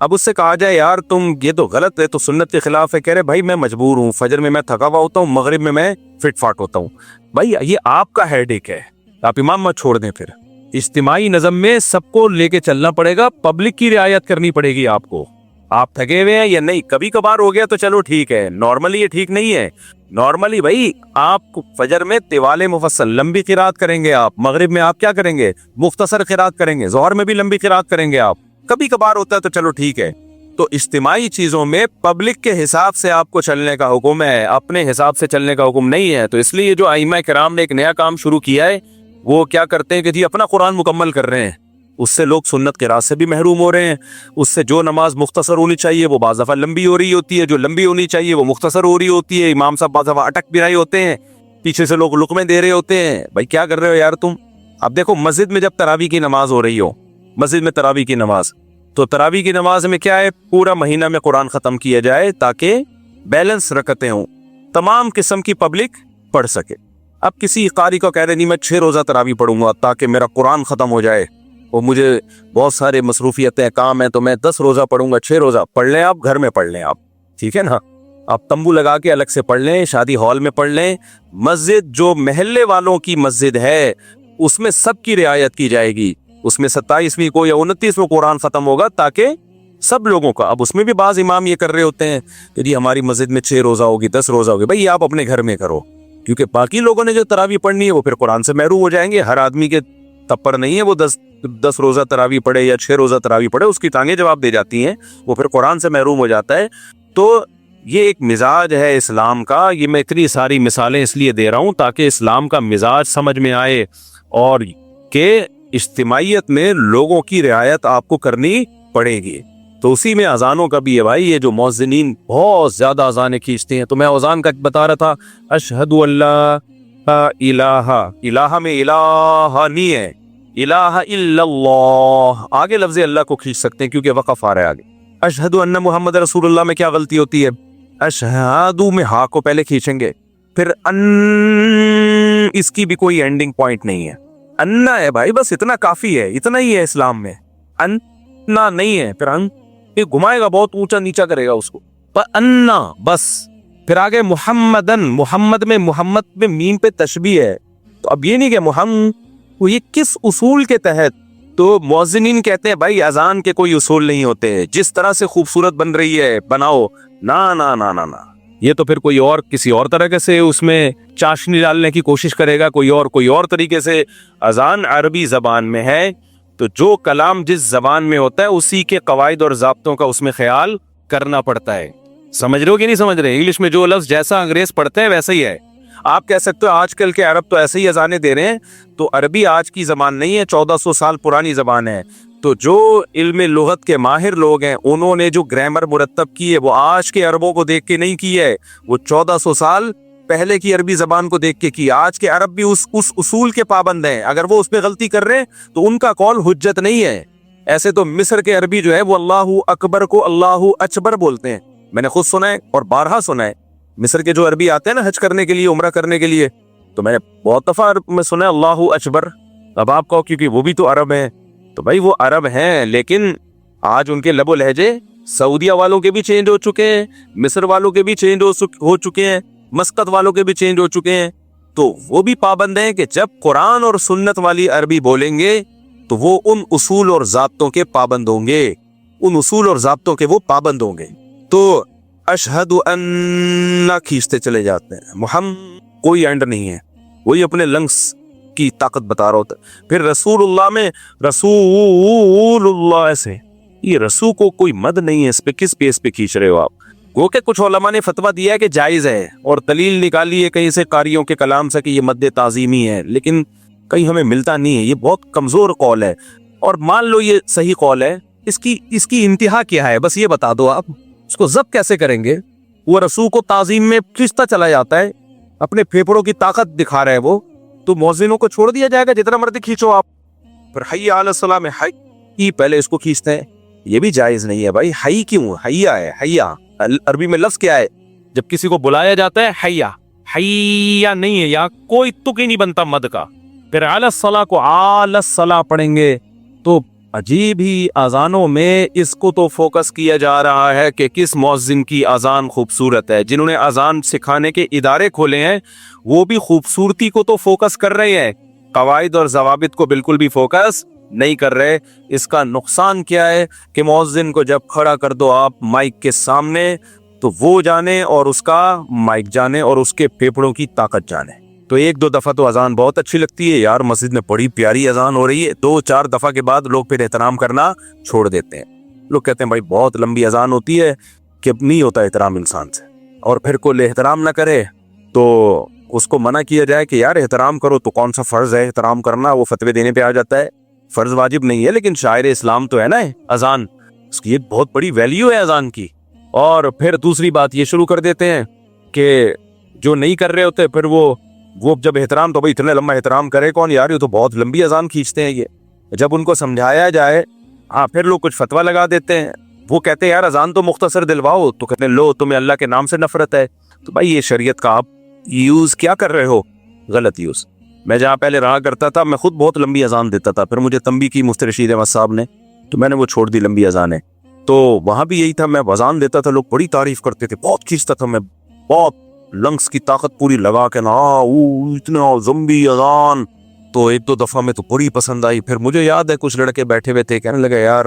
اب اس سے کہا جائے یار تم یہ تو غلط ہے, تو سنت کے خلاف ہے. کہہ رہے بھائی میں مجبور ہوں, فجر میں تھکا ہوا ہوتا ہوں, مغرب میں فٹ فاٹ ہوتا ہوں. بھائی یہ آپ کا ہیڈ ایک ہے, آپ امام مت چھوڑ دیں. پھر اجتماعی نظم میں سب کو لے کے چلنا پڑے گا, پبلک کی رعایت کرنی پڑے گی آپ کو. آپ تھکے ہوئے ہیں یا نہیں, کبھی کبھار ہو گیا تو چلو ٹھیک ہے, نارملی یہ ٹھیک نہیں ہے. نارملی بھائی آپ فجر میں طوال مفصل لمبی قرات کریں گے, آپ مغرب میں آپ کیا کریں گے, مختصر قرات کریں گے, ظہر میں بھی لمبی قرات کریں گے آپ. کبھی کبھار ہوتا ہے تو چلو ٹھیک ہے. تو اجتماعی چیزوں میں پبلک کے حساب سے آپ کو چلنے کا حکم ہے, اپنے حساب سے چلنے کا حکم نہیں ہے. تو اس لیے جو ائمہ کرام نے ایک نیا کام شروع کیا ہے, وہ کیا کرتے ہیں کہ جی اپنا قرآن مکمل کر رہے ہیں, اس سے لوگ سنت قرات سے بھی محروم ہو رہے ہیں. اس سے جو نماز مختصر ہونی چاہیے وہ بعض دفعہ لمبی ہو رہی ہوتی ہے, جو لمبی ہونی چاہیے وہ مختصر ہو رہی ہوتی ہے. امام صاحب بعض دفعہ اٹک بھی رہے ہوتے ہیں, پیچھے سے لوگ لقمے دے رہے ہوتے ہیں. بھائی کیا کر رہے ہو یار تم. اب دیکھو مسجد میں جب تراویح کی نماز ہو رہی ہو, مسجد میں تراویح کی نماز, تو تراویح کی نماز میں کیا ہے, پورا مہینہ میں قرآن ختم کیا جائے تاکہ بیلنس رکعتیں ہوں, تمام قسم کی پبلک پڑھ سکے. اب کسی قاری کو کہہ رہے نہیں میں 6 روزہ تراویح پڑھوں گا تاکہ میرا قرآن ختم ہو جائے, اور مجھے بہت سارے مصروفیتیں کام ہیں تو میں 10 روزہ پڑھوں گا, 6 روزہ پڑھ لیں, آپ گھر میں پڑھ لیں, آپ ٹھیک ہے نا, آپ تمبو لگا کے الگ سے پڑھ لیں, شادی ہال میں پڑھ لیں. مسجد جو محلے والوں کی مسجد ہے اس میں سب کی رعایت کی جائے گی, اس میں 27ویں کو یا 29ویں قرآن ختم ہوگا تاکہ سب لوگوں کا. اب اس میں بھی بعض امام یہ کر رہے ہوتے ہیں کہ جی ہماری مسجد میں 6 روزہ ہوگی, 10 روزہ ہوگی. بھائی آپ اپنے گھر میں کرو, کیونکہ باقی لوگوں نے جو تراویح پڑھنی ہے وہ پھر قرآن سے محروم ہو جائیں گے. ہر آدمی کے تپر نہیں ہے وہ 10 روزہ تراویح پڑھے یا 6 روزہ تراویح پڑھے, اس کی ٹانگیں جواب دے جاتی ہیں, وہ پھر قرآن سے محروم ہو جاتا ہے. تو یہ ایک مزاج ہے اسلام کا. یہ میں اتنی ساری مثالیں اس لیے دے رہا ہوں تاکہ اسلام کا مزاج سمجھ میں آئے, اور کہ اجتماعیت میں لوگوں کی رعایت آپ کو کرنی پڑے گی. تو اسی میں اذانوں کا بھی ہے بھائی. یہ جو مؤذنین بہت زیادہ اذانیں کھینچتے ہیں, تو میں اذان کا بتا رہا تھا, اشہد اللہ الہ, الہ میں الہ نہیں ہے, الہ الا اللہ, آگے لفظ اللہ کو کھینچ سکتے ہیں کیونکہ وقف آ رہا ہے آگے. اشہد ان محمد رسول اللہ میں کیا غلطی ہوتی ہے, اشہد میں ہا کو پہلے کھینچیں گے, پھر ان, اس کی بھی کوئی اینڈنگ پوائنٹ نہیں ہے, انا ہے بھائی, بس اتنا کافی ہے, اتنا ہی ہے اسلام میں. انا نہیں ہے, پھر ان یہ گھمائے گا, بہت اونچا نیچا کرے گا اس کو, پر انا بس. پھر آگے محمدن, محمد میں میم پہ تشبیہ ہے, تو اب یہ نہیں کہ محمد, یہ کس اصول کے تحت. تو مؤذنین کہتے ہیں بھائی اذان کے کوئی اصول نہیں ہوتے, جس طرح سے خوبصورت بن رہی ہے بناؤ, نا نا نا نا نا, یہ تو پھر کوئی اور کسی اور طرح سے اس میں چاشنی ڈالنے کی کوشش کرے گا, کوئی اور طریقے سے. اذان عربی زبان میں ہے, تو جو کلام جس زبان میں ہوتا ہے اسی کے قواعد اور ضابطوں کا اس میں خیال کرنا پڑتا ہے. سمجھ رہے ہو کہ نہیں سمجھ رہے؟ انگلش میں جو لفظ جیسا انگریز پڑھتے ہیں ویسا ہی ہے. آپ کہہ سکتے ہو آج کل کے عرب تو ایسے ہی اذانیں دے رہے ہیں, تو عربی آج کی زبان نہیں ہے, 1400 سال پرانی زبان ہے. تو جو علم لغت کے ماہر لوگ ہیں انہوں نے جو گرامر مرتب کی ہے وہ آج کے عربوں کو دیکھ کے نہیں کی ہے, وہ 1400 سال پہلے کی عربی زبان کو دیکھ کے کی. آج کے عرب بھی اس اصول کے پابند ہیں, اگر وہ اس پہ غلطی کر رہے ہیں تو ان کا قول حجت نہیں ہے. ایسے تو مصر کے عربی جو ہے وہ اللہ اکبر کو اللہ اچبر بولتے ہیں, میں نے خود سنا ہے اور بارہا سنا ہے. مصر کے جو عربی آتے ہیں نا حج کرنے کے لیے, عمرہ کرنے کے لیے, تو میں نے بہت دفعہ میں سنا ہے اللہ اکبر. اب آپ کہو کیونکہ وہ بھی تو عرب ہیں, تو بھائی وہ عرب ہیں, لیکن آج ان کے لب و لہجے سعودیہ والوں کے بھی چینج ہو چکے ہیں, مصر والوں کے بھی چینج ہو چکے ہیں, مسقط والوں کے بھی چینج ہو چکے ہیں. تو وہ بھی پابند ہیں کہ جب قرآن اور سنت والی عربی بولیں گے تو وہ ان اصول اور ضابطوں کے پابند ہوں گے, ان اصول اور ضابطوں کے وہ پابند ہوں گے. تو اشہد ان کھینچتے چلے جاتے ہیں, محمد کوئی اینڈ نہیں ہے, وہی اپنے لنگس کی طاقت بتا رہا ہوتا ہے. پھر رسول اللہ میں رسول اللہ ایسے، یہ رسول کو کوئی مد نہیں ہے، اس پہ کس بیس پہ کھینچ رہے ہو آپ؟ وہ کہ کچھ علماء نے فتویٰ دیا ہے کہ جائز ہے اور دلیل نکالی ہے کہیں سے قاریوں کے کلام سے کہ یہ مد تعظیمی ہے، لیکن کہیں ہمیں ملتا نہیں ہے. یہ بہت کمزور قول ہے. اور مان لو یہ صحیح قول ہے، اس کی انتہا کیا ہے؟ بس یہ بتا دو آپ اس کو ضبط کیسے کریں گے؟ وہ رسول کو تعظیم میں کھینچتا چلا جاتا ہے، اپنے پھیپھڑوں کی طاقت دکھا رہا ہے وہ، تو مؤذنوں کو چھوڑ دیا جائے گا جتنا مرضی کھینچو آپ. پھر حی علی الصلاۃ میں حی پہلے اس کو کھینچتے ہیں، یہ بھی جائز نہیں ہے بھائی. حی کیوں؟ حیا ہے، حیا عربی میں لفظ کیا ہے؟ جب کسی کو بلایا جاتا ہے حیا، حیا نہیں ہے، یا کوئی تک ہی نہیں بنتا مد کا. پھر علی الصلاۃ کو علی الصلاۃ پڑھیں گے تو عجیب ہی اذانوں میں اس کو تو فوکس کیا جا رہا ہے کہ کس مؤذن کی اذان خوبصورت ہے. جنہوں نے اذان سکھانے کے ادارے کھولے ہیں وہ بھی خوبصورتی کو تو فوکس کر رہے ہیں، قواعد اور ضوابط کو بالکل بھی فوکس نہیں کر رہے. اس کا نقصان کیا ہے کہ مؤذن کو جب کھڑا کر دو آپ مائک کے سامنے تو وہ جانے اور اس کا مائک جانے اور اس کے پھیپھڑوں کی طاقت جانے. تو ایک دو دفعہ تو اذان بہت اچھی لگتی ہے یار، مسجد میں بڑی پیاری اذان ہو رہی ہے، 2-4 دفعہ کے بعد لوگ پھر احترام کرنا چھوڑ دیتے ہیں. لوگ کہتے ہیں بھائی بہت لمبی اذان ہوتی ہے کہ نہیں ہوتا احترام انسان سے، اور پھر کوئی احترام نہ کرے تو اس کو منع کیا جائے کہ یار احترام کرو. تو کون سا فرض ہے احترام کرنا؟ وہ فتوے دینے پہ آ جاتا ہے. فرض واجب نہیں ہے لیکن شاعر اسلام تو ہے نا اذان، اس کی ایک بہت بڑی ویلیو ہے اذان کی. اور پھر دوسری بات یہ شروع کر دیتے ہیں کہ جو نہیں کر رہے ہوتے پھر وہ جب احترام، تو بھائی اتنا لمبا احترام کرے کون یار، یہ تو بہت لمبی اذان کھینچتے ہیں. یہ جب ان کو سمجھایا جائے پھر لوگ کچھ فتویٰ لگا دیتے ہیں. وہ کہتے ہیں یار اذان تو مختصر دلواؤ، تو کہتے ہیں لو تمہیں اللہ کے نام سے نفرت ہے. تو بھائی یہ شریعت کا آپ یوز کیا کر رہے ہو؟ غلط یوز. میں جہاں پہلے رہا کرتا تھا میں خود بہت لمبی اذان دیتا تھا، پھر مجھے تنبیہ کی مفتی رشید احمد صاحب نے، تو میں نے وہ چھوڑ دی لمبی اذانیں. تو وہاں بھی یہی تھا، میں اذان دیتا تھا، لوگ بڑی تعریف کرتے تھے، بہت کھینچتا تھا میں، بہت لنگس کی طاقت پوری لگا کے نا اتنا زمبی اذان. تو ایک دو دفعہ میں تو بڑی پسند آئی. پھر مجھے یاد ہے کچھ لڑکے بیٹھے ہوئے تھے، کہنے لگے یار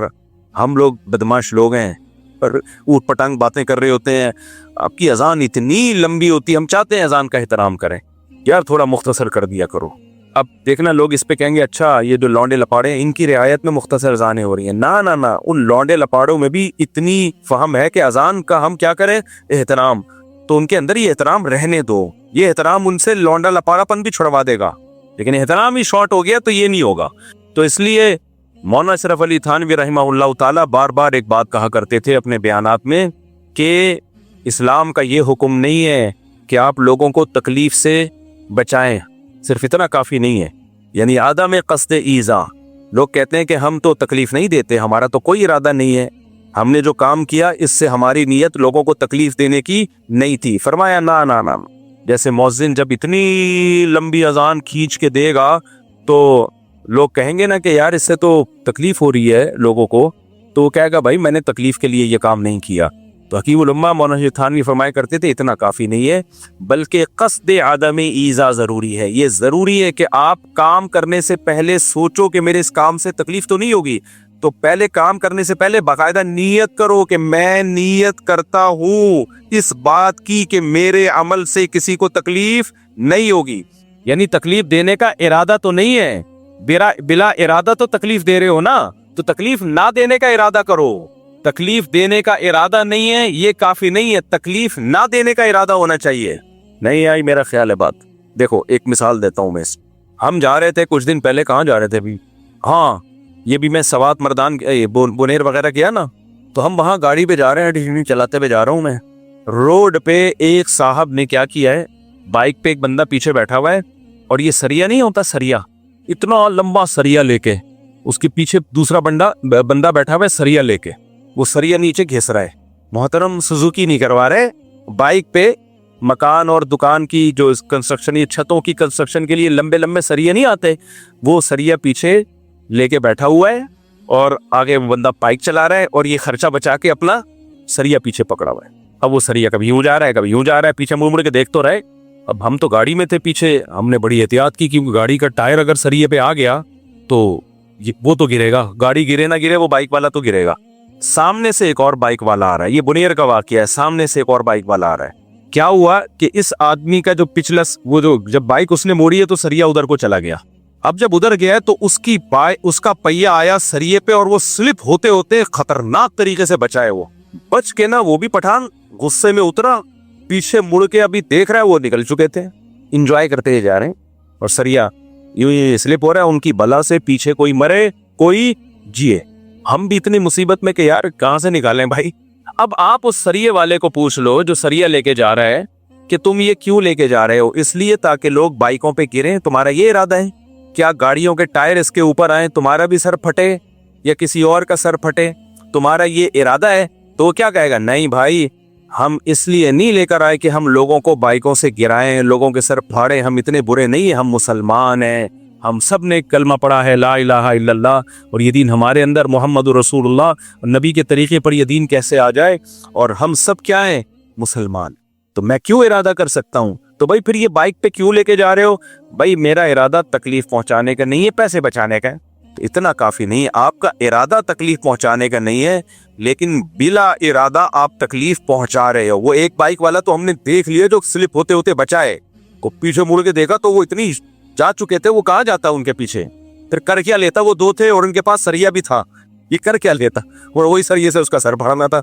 ہم لوگ بدماش لوگ ہیں پر اوٹ پٹانگ باتیں کر رہے ہوتے ہیں، آپ کی اذان اتنی لمبی ہوتی ہے، ہم چاہتے ہیں اذان کا احترام کریں، یار تھوڑا مختصر کر دیا کرو. اب دیکھنا لوگ اس پہ کہیں گے اچھا یہ جو لونڈے لپاڑے ہیں ان کی رعایت میں مختصر اذانیں ہو رہی ہیں. نہ ان لونڈے لپاڑوں میں بھی اتنی فہم ہے کہ اذان کا ہم کیا کریں؟ احترام. تو ان کے اندر یہ احترام رہنے دو، یہ احترام ان سے لونڈا لپاڑا پن بھی چھڑوا دے گا. لیکن احترام ہی شارٹ ہو گیا تو یہ نہیں ہوگا. تو اس لیے مولانا اشرف علی تھانوی رحمہ اللہ تعالیٰ بار بار ایک بات کہا کرتے تھے اپنے بیانات میں کہ اسلام کا یہ حکم نہیں ہے کہ آپ لوگوں کو تکلیف سے بچائیں، صرف اتنا کافی نہیں ہے. یعنی عدم قصد ایذا. لوگ کہتے ہیں کہ ہم تو تکلیف نہیں دیتے، ہمارا تو کوئی ارادہ نہیں ہے، ہم نے جو کام کیا اس سے ہماری نیت لوگوں کو تکلیف دینے کی نہیں تھی. فرمایا نہ جیسے مؤذن جب اتنی لمبی اذان کھینچ کے دے گا تو لوگ کہیں گے نا کہ یار اس سے تو تکلیف ہو رہی ہے لوگوں کو، تو وہ کہے گا بھائی میں نے تکلیف کے لیے یہ کام نہیں کیا. تو حکیم الامہ مولانا تھانوی فرمایا کرتے تھے اتنا کافی نہیں ہے، بلکہ قصد عدم ایذا ضروری ہے. یہ ضروری ہے کہ آپ کام کرنے سے پہلے سوچو کہ میرے اس کام سے تکلیف تو نہیں ہوگی. تو پہلے کام کرنے سے پہلے باقاعدہ نیت کرو کہ میں نیت کرتا ہوں اس بات کی کہ میرے عمل سے کسی کو تکلیف نہیں ہوگی. یعنی تکلیف دینے کا ارادہ تو نہیں ہے، بلا ارادہ تو تکلیف دے رہے ہو نا، تو تکلیف نہ دینے کا ارادہ کرو. تکلیف دینے کا ارادہ نہیں ہے یہ کافی نہیں ہے، تکلیف نہ دینے کا ارادہ ہونا چاہیے. نہیں آئی میرا خیال ہے بات. دیکھو ایک مثال دیتا ہوں میں، ہم جا رہے تھے کچھ دن پہلے، کہاں جا رہے تھے بھی، یہ بھی میں سوات مردان بونیر وغیرہ کیا نا، تو ہم وہاں گاڑی پہ جا رہے ہیں، چلاتے ہوئے جا رہا ہوں میں، روڈ پہ ایک صاحب نے کیا کیا ہے، بائک پہ ایک بندہ پیچھے بیٹھا ہوا ہے اور یہ سریا نہیں ہوتا، سریا اتنا لمبا سریا لے کے، اس کے پیچھے دوسرا بندہ بیٹھا ہوا ہے سریا لے کے، وہ سریا نیچے گھس رہا ہے. محترم سوزوکی نہیں کروا رہے، بائک پہ مکان اور دکان کی جو کنسٹرکشن، یہ چھتوں کی کنسٹرکشن کے لیے لمبے لمبے سریا نہیں آتے، وہ سریا پیچھے لے کے بیٹھا ہوا ہے اور آگے وہ بندہ بائک چلا رہا ہے اور یہ خرچہ بچا کے اپنا سریا پیچھے پکڑا ہوا ہے. اب وہ سریا کبھی یوں جا رہا ہے کبھی یوں جا رہا ہے، پیچھے مڑ کے دیکھ تو رہے. اب ہم تو گاڑی میں تھے پیچھے، ہم نے بڑی احتیاط کی کیونکہ گاڑی کا ٹائر اگر سریے پہ آ گیا تو وہ تو گرے گا، گاڑی گرے نہ گرے وہ بائک والا تو گرے گا. سامنے سے ایک اور بائک والا آ رہا ہے، یہ بنیر کا واقعہ ہے، سامنے سے ایک اور بائک والا آ رہا ہے، کیا ہوا کہ اس آدمی کا جو پچھلا وہ جو جب بائک اس نے موڑی ہے تو سریا ادھر کو چلا گیا. اب جب ادھر گیا تو اس کا پہیا آیا سریے پہ اور وہ سلپ ہوتے ہوتے خطرناک طریقے سے بچا ہے. وہ بچ کے نا وہ بھی پٹھان غصے میں اترا, پیچھے مڑ کے ابھی دیکھ رہا ہے وہ نکل چکے تھے, انجوائے کرتے جا رہے ہیں, اور سریا یوں ہی سلپ ہو رہا ہے. ان کی بلا سے پیچھے کوئی مرے کوئی جیے. ہم بھی اتنی مصیبت میں کہ یار کہاں سے نکالیں بھائی. اب آپ اس سریے والے کو پوچھ لو جو سریا لے کے جا رہا ہے کہ تم یہ کیوں لے کے جا رہے ہو؟ اس لیے تاکہ لوگ بائکوں پہ گریں, تمہارا یہ ارادہ ہے؟ کیا گاڑیوں کے ٹائر اس کے اوپر آئیں تمہارا بھی سر پھٹے یا کسی اور کا سر پھٹے, تمہارا یہ ارادہ ہے؟ تو کیا کہے گا, نہیں بھائی ہم اس لیے نہیں لے کر آئے کہ ہم لوگوں کو بائکوں سے گرائیں, لوگوں کے سر پھاڑیں, ہم اتنے برے نہیں ہیں, ہم مسلمان ہیں, ہم سب نے کلمہ پڑھا ہے لا الہ الا اللہ, اور یہ دین ہمارے اندر محمد رسول اللہ نبی کے طریقے پر یہ دین کیسے آ جائے, اور ہم سب کیا ہیں مسلمان, تو میں کیوں ارادہ کر سکتا ہوں. تو بھائی پھر یہ بائک پہ کیوں لے کے جا رہے ہو؟ بھائی میرا ارادہ تکلیف پہنچانے کا نہیں ہے, پیسے بچانے کا ہے. تو اتنا کافی نہیں ہے, آپ کا ارادہ تکلیف پہنچانے کا نہیں ہے لیکن بلا ارادہ آپ تکلیف پہنچا رہے ہو. وہ ایک بائک والا تو ہم نے دیکھ لیا جو سلپ ہوتے ہوتے بچائے, کو پیچھے مڑ کے دیکھا تو وہ اتنی جا چکے تھے, وہ کہاں جاتا ان کے پیچھے, پھر کر کیا لیتا؟ وہ دو تھے اور ان کے پاس سریا بھی تھا, یہ کر کیا لیتا؟ اور وہی سریے سے اس کا سر پھاڑنا تھا,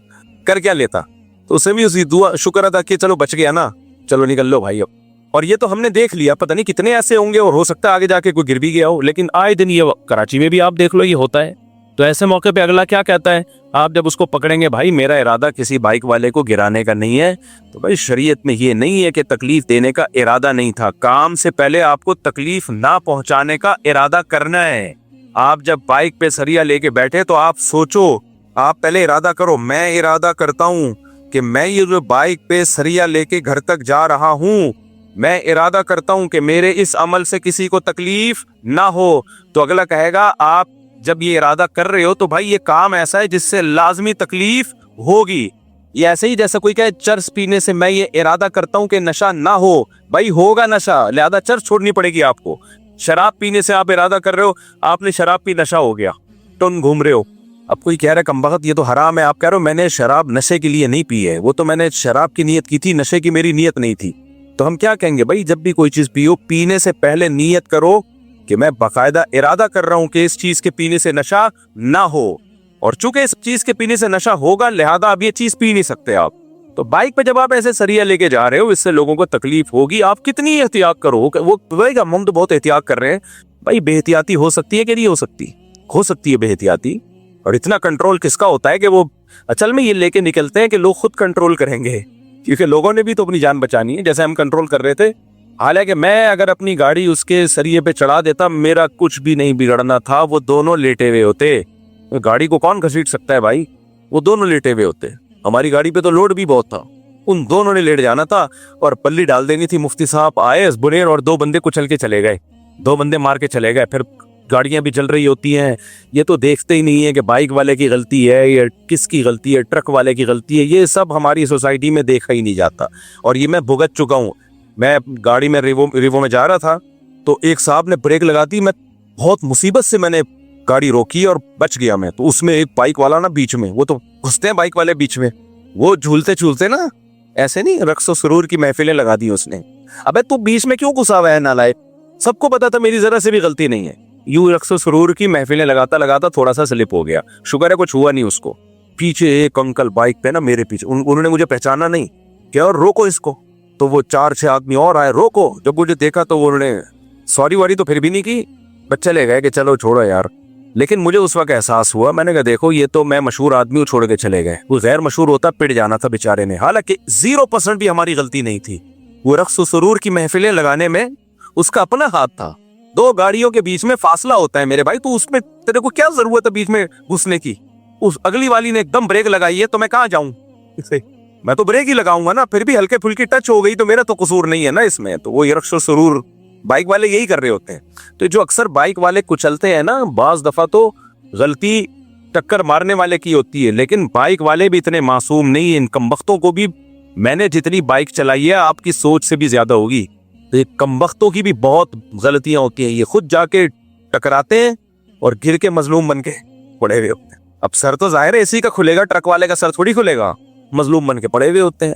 کر کیا لیتا؟ تو اسے بھی اسی دعا شکر ادا کہ چلو بچ گیا نا, چلو نکل لو بھائی اب. اور یہ تو ہم نے دیکھ لیا, پتہ نہیں کتنے ایسے ہوں گے, اور ہو سکتا ہے آگے جا کے کوئی گر بھی گیا ہو, لیکن آئے دن یہ کراچی میں بھی آپ دیکھ لو یہ ہوتا ہے. تو ایسے موقع پہ اگلا کیا کہتا ہے, آپ جب اس کو پکڑیں گے بھائی میرا ارادہ کسی بائک والے کو گرانے کا نہیں ہے, تو بھائی شریعت میں یہ نہیں ہے کہ تکلیف دینے کا ارادہ نہیں تھا, کام سے پہلے آپ کو تکلیف نہ پہنچانے کا ارادہ کرنا ہے. آپ جب بائک پہ سریا لے کے بیٹھے تو آپ سوچو, آپ پہلے ارادہ کرو, میں ارادہ کرتا ہوں کہ میں یہ جو بائک پہ سریا لے کے گھر تک جا رہا ہوں, میں ارادہ کرتا ہوں کہ میرے اس عمل سے کسی کو تکلیف نہ ہو. تو اگلا کہے گا آپ جب یہ ارادہ کر رہے ہو تو بھائی یہ کام ایسا ہے جس سے لازمی تکلیف ہوگی. یہ ایسے ہی جیسا کوئی کہے چرس پینے سے میں یہ ارادہ کرتا ہوں کہ نشہ نہ ہو, بھائی ہوگا نشہ, لہذا چرس چھوڑنی پڑے گی آپ کو. شراب پینے سے آپ ارادہ کر رہے ہو, آپ نے شراب پی, نشہ ہو گیا, ٹن گھوم رہے ہو. اب کوئی کہہ رہا ہے کمبخت یہ تو حرام ہے, آپ کہہ رہے ہو میں نے شراب نشے کے لیے نہیں پی ہے, وہ تو میں نے شراب کی نیت کی تھی, نشے کی میری نیت نہیں تھی. تو ہم کیا کہیں گے, بھائی جب بھی کوئی چیز پیو, پینے سے پہلے نیت کرو کہ میں باقاعدہ ارادہ کر رہا ہوں کہ اس چیز کے پینے سے نشہ نہ ہو, اور چونکہ اس چیز کے پینے سے نشہ ہوگا لہذا اب یہ چیز پی نہیں سکتے آپ. تو بائک پہ جب آپ ایسے سریا لے کے جا رہے ہو, اس سے لوگوں کو تکلیف ہوگی, آپ کتنی احتیاط کرو. وہ ہم تو بہت احتیاط کر رہے ہیں, بھائی بے احتیاطی ہو سکتی ہے کہ نہیں ہو سکتی؟ ہو سکتی ہے بے احتیاطی, اور اتنا کنٹرول کس کا ہوتا ہے کہ وہ اصل میں یہ لے کے نکلتے ہیں کہ لوگ خود کنٹرول کریں گے, کیونکہ لوگوں نے بھی تو اپنی جان بچانی ہے, جیسے ہم کنٹرول کر رہے تھے. حالانکہ میں اگر اپنی گاڑی اس کے سریے پہ چڑھا دیتا میرا کچھ بھی نہیں بگڑنا تھا, وہ دونوں لیٹے ہوئے ہوتے. گاڑی کو کون گھسیٹ سکتا ہے بھائی, وہ دونوں لیٹے ہوئے ہوتے. ہماری گاڑی پہ تو لوڈ بھی بہت تھا, ان دونوں نے لیٹ جانا تھا اور پلی ڈال دینی تھی. مفتی صاحب آئے بنیر اور 2 بندے کچل کے چلے گئے, 2 بندے مار کے چلے گئے. پھر گاڑیاں بھی چل رہی ہوتی ہیں, یہ تو دیکھتے ہی نہیں ہے کہ بائک والے کی غلطی ہے یا کس کی غلطی ہے, ٹرک والے کی غلطی ہے. یہ سب ہماری سوسائٹی میں دیکھا ہی نہیں جاتا, اور یہ میں بھگت چکا ہوں. میں گاڑی میں ریوو میں جا رہا تھا تو ایک صاحب نے بریک لگا دی, میں بہت مصیبت سے میں نے گاڑی روکی اور بچ گیا میں. تو اس میں ایک بائک والا نا بیچ میں, وہ تو گھستے ہیں بائک والے بیچ میں, وہ جھولتے جھولتے نا ایسے نہیں, رقص و سرور کی محفلیں لگا دی اس نے. ابے تو بیچ میں کیوں گھسا ہوا ہے نالائق, سب کو پتا تھا میری ذرا سے بھی غلطی نہیں ہے. یوں رقص و سرور کی محفلیں لگاتا لگاتا تھوڑا سا سلپ ہو گیا, شکر ہے کچھ ہوا نہیں اس کو. پیچھے ایک انکل بائک پہ نا میرے پیچھے, انہوں نے مجھے پہچانا نہیں, کیا اور روکو اس کو. تو وہ 4-6 آدمی اور آئے, روکو. جب مجھے دیکھا تو انہوں نے سوری واری تو پھر بھی نہیں کی, بس چلے گئے کہ چلو چھوڑو یار. لیکن مجھے اس وقت احساس ہوا, میں نے کہا دیکھو یہ تو میں مشہور آدمی ہوں, چھوڑ کے چلے گئے. وہ غیر مشہور ہوتا پٹ جانا تھا بیچارے نے, حالانکہ 0% بھی ہماری غلطی نہیں تھی. وہ رقص و سرور کی محفلیں لگانے میں اس کا اپنا ہاتھ تھا. 2 گاڑیوں کے بیچ میں فاصلہ ہوتا ہے میرے بھائی, تو اس میں تیرے کو کیا ضرورت ہے بیچ میں گھسنے کی. اس اگلی والی نے ایک دم بریک لگائی ہے تو میں کہاں جاؤں, میں تو بریک ہی لگاؤں گا نا. پھر بھی ہلکے پھلکی ٹچ ہو گئی تو میرا تو قصور نہیں ہے نا اس میں. تو وہ رقص و سرور بائک والے یہی کر رہے ہوتے ہیں. تو جو اکثر بائک والے کچلتے ہیں نا, بعض دفعہ تو غلطی ٹکر مارنے والے کی ہوتی ہے, لیکن بائک والے بھی اتنے معصوم نہیں ہیں. ان کمبختوں کو بھی, میں نے جتنی بائک چلائی ہے آپ کی سوچ سے بھی زیادہ ہوگی, تو کمبختوں کی بھی بہت غلطیاں ہوتی ہیں. یہ خود جا کے ٹکراتے ہیں اور گر کے مظلوم بن کے پڑے ہوئے ہوتے ہیں. اب سر تو ظاہر ہے اسی کا کھلے گا, ٹرک والے کا سر تھوڑی کھلے گا, مظلوم بن کے پڑے ہوئے ہوتے ہیں.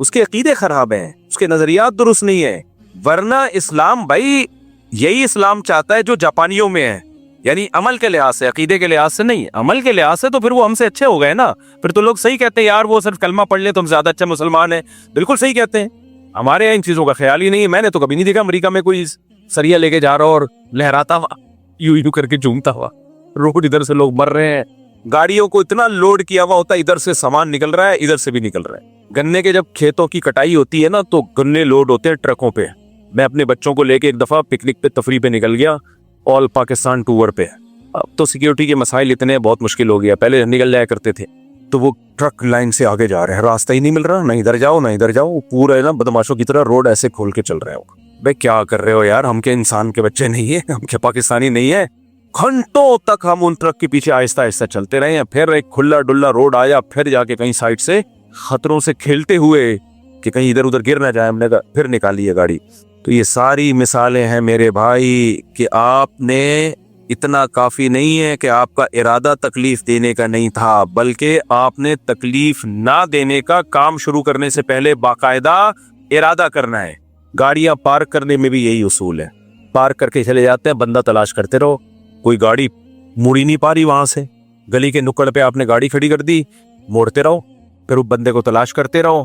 اس کے عقیدے خراب ہیں, اس کے نظریات درست نہیں ہیں. ورنہ اسلام بھائی یہی اسلام چاہتا ہے جو جاپانیوں میں ہے, یعنی عمل کے لحاظ سے, عقیدے کے لحاظ سے نہیں. عمل کے لحاظ سے تو پھر وہ ہم سے اچھے ہو گئے نا. پھر تو لوگ صحیح کہتے ہیں یار وہ صرف کلمہ پڑھ لیں تو ہم زیادہ اچھے مسلمان ہیں. بالکل صحیح کہتے ہیں. ہمارے یہاں ان چیزوں کا خیال ہی نہیں ہے. میں نے تو کبھی نہیں دیکھا امریکہ میں کوئی سریا لے کے جا رہا اور لہراتا ہوا, یوں یوں کر کے جھومتا ہوا. روڈ ادھر سے لوگ مر رہے ہیں, گاڑیوں کو اتنا لوڈ کیا ہوا ہوتا ہے, ادھر سے سامان نکل رہا ہے ادھر سے بھی نکل رہا ہے. گنے کے جب کھیتوں کی کٹائی ہوتی ہے نا تو گنے لوڈ ہوتے ہیں ٹرکوں پہ. میں اپنے بچوں کو لے کے ایک دفعہ پکنک پہ تفریح پہ نکل گیا, آل پاکستان ٹور پہ. اب تو سیکیورٹی کے مسائل اتنے بہت مشکل ہو گیا, پہلے نکل جایا کرتے تھے. تو وہ ٹرک لائن سے آگے جا رہے ہیں, راستہ ہی نہیں مل رہا, نہ ادھر جاؤ نہ ادھر جاؤ, پورا ہے نا بدماشوں کی طرح روڈ ایسے کھول کے چل رہے ہو. بھائی کیا کر رہے ہو یار, ہم کے انسان کے بچے نہیں ہیں, ہم کے پاکستانی نہیں ہیں. گھنٹوں تک ہم ان ٹرک کے پیچھے آہستہ آہستہ چلتے رہے ہیں. پھر ایک کھلا ڈلا روڈ آیا, پھر جا کے کہیں سائڈ سے خطروں سے کھیلتے ہوئے کہ کہیں ادھر ادھر گر نہ جائے, ہم نے کہا پھر نکالی ہے گاڑی. تو یہ ساری مثالیں ہیں میرے بھائی کہ آپ نے اتنا کافی نہیں ہے کہ آپ کا ارادہ تکلیف دینے کا نہیں تھا, بلکہ آپ نے تکلیف نہ دینے کا کام شروع کرنے سے پہلے باقاعدہ ارادہ کرنا ہے. گاڑیاں پارک کرنے میں بھی یہی اصول ہے. پارک کر کے چلے جاتے ہیں, بندہ تلاش کرتے رہو. کوئی گاڑی مڑ ہی نہیں پا رہی وہاں سے, گلی کے نکڑ پہ آپ نے گاڑی کھڑی کر دی, موڑتے رہو, پھر وہ بندے کو تلاش کرتے رہو.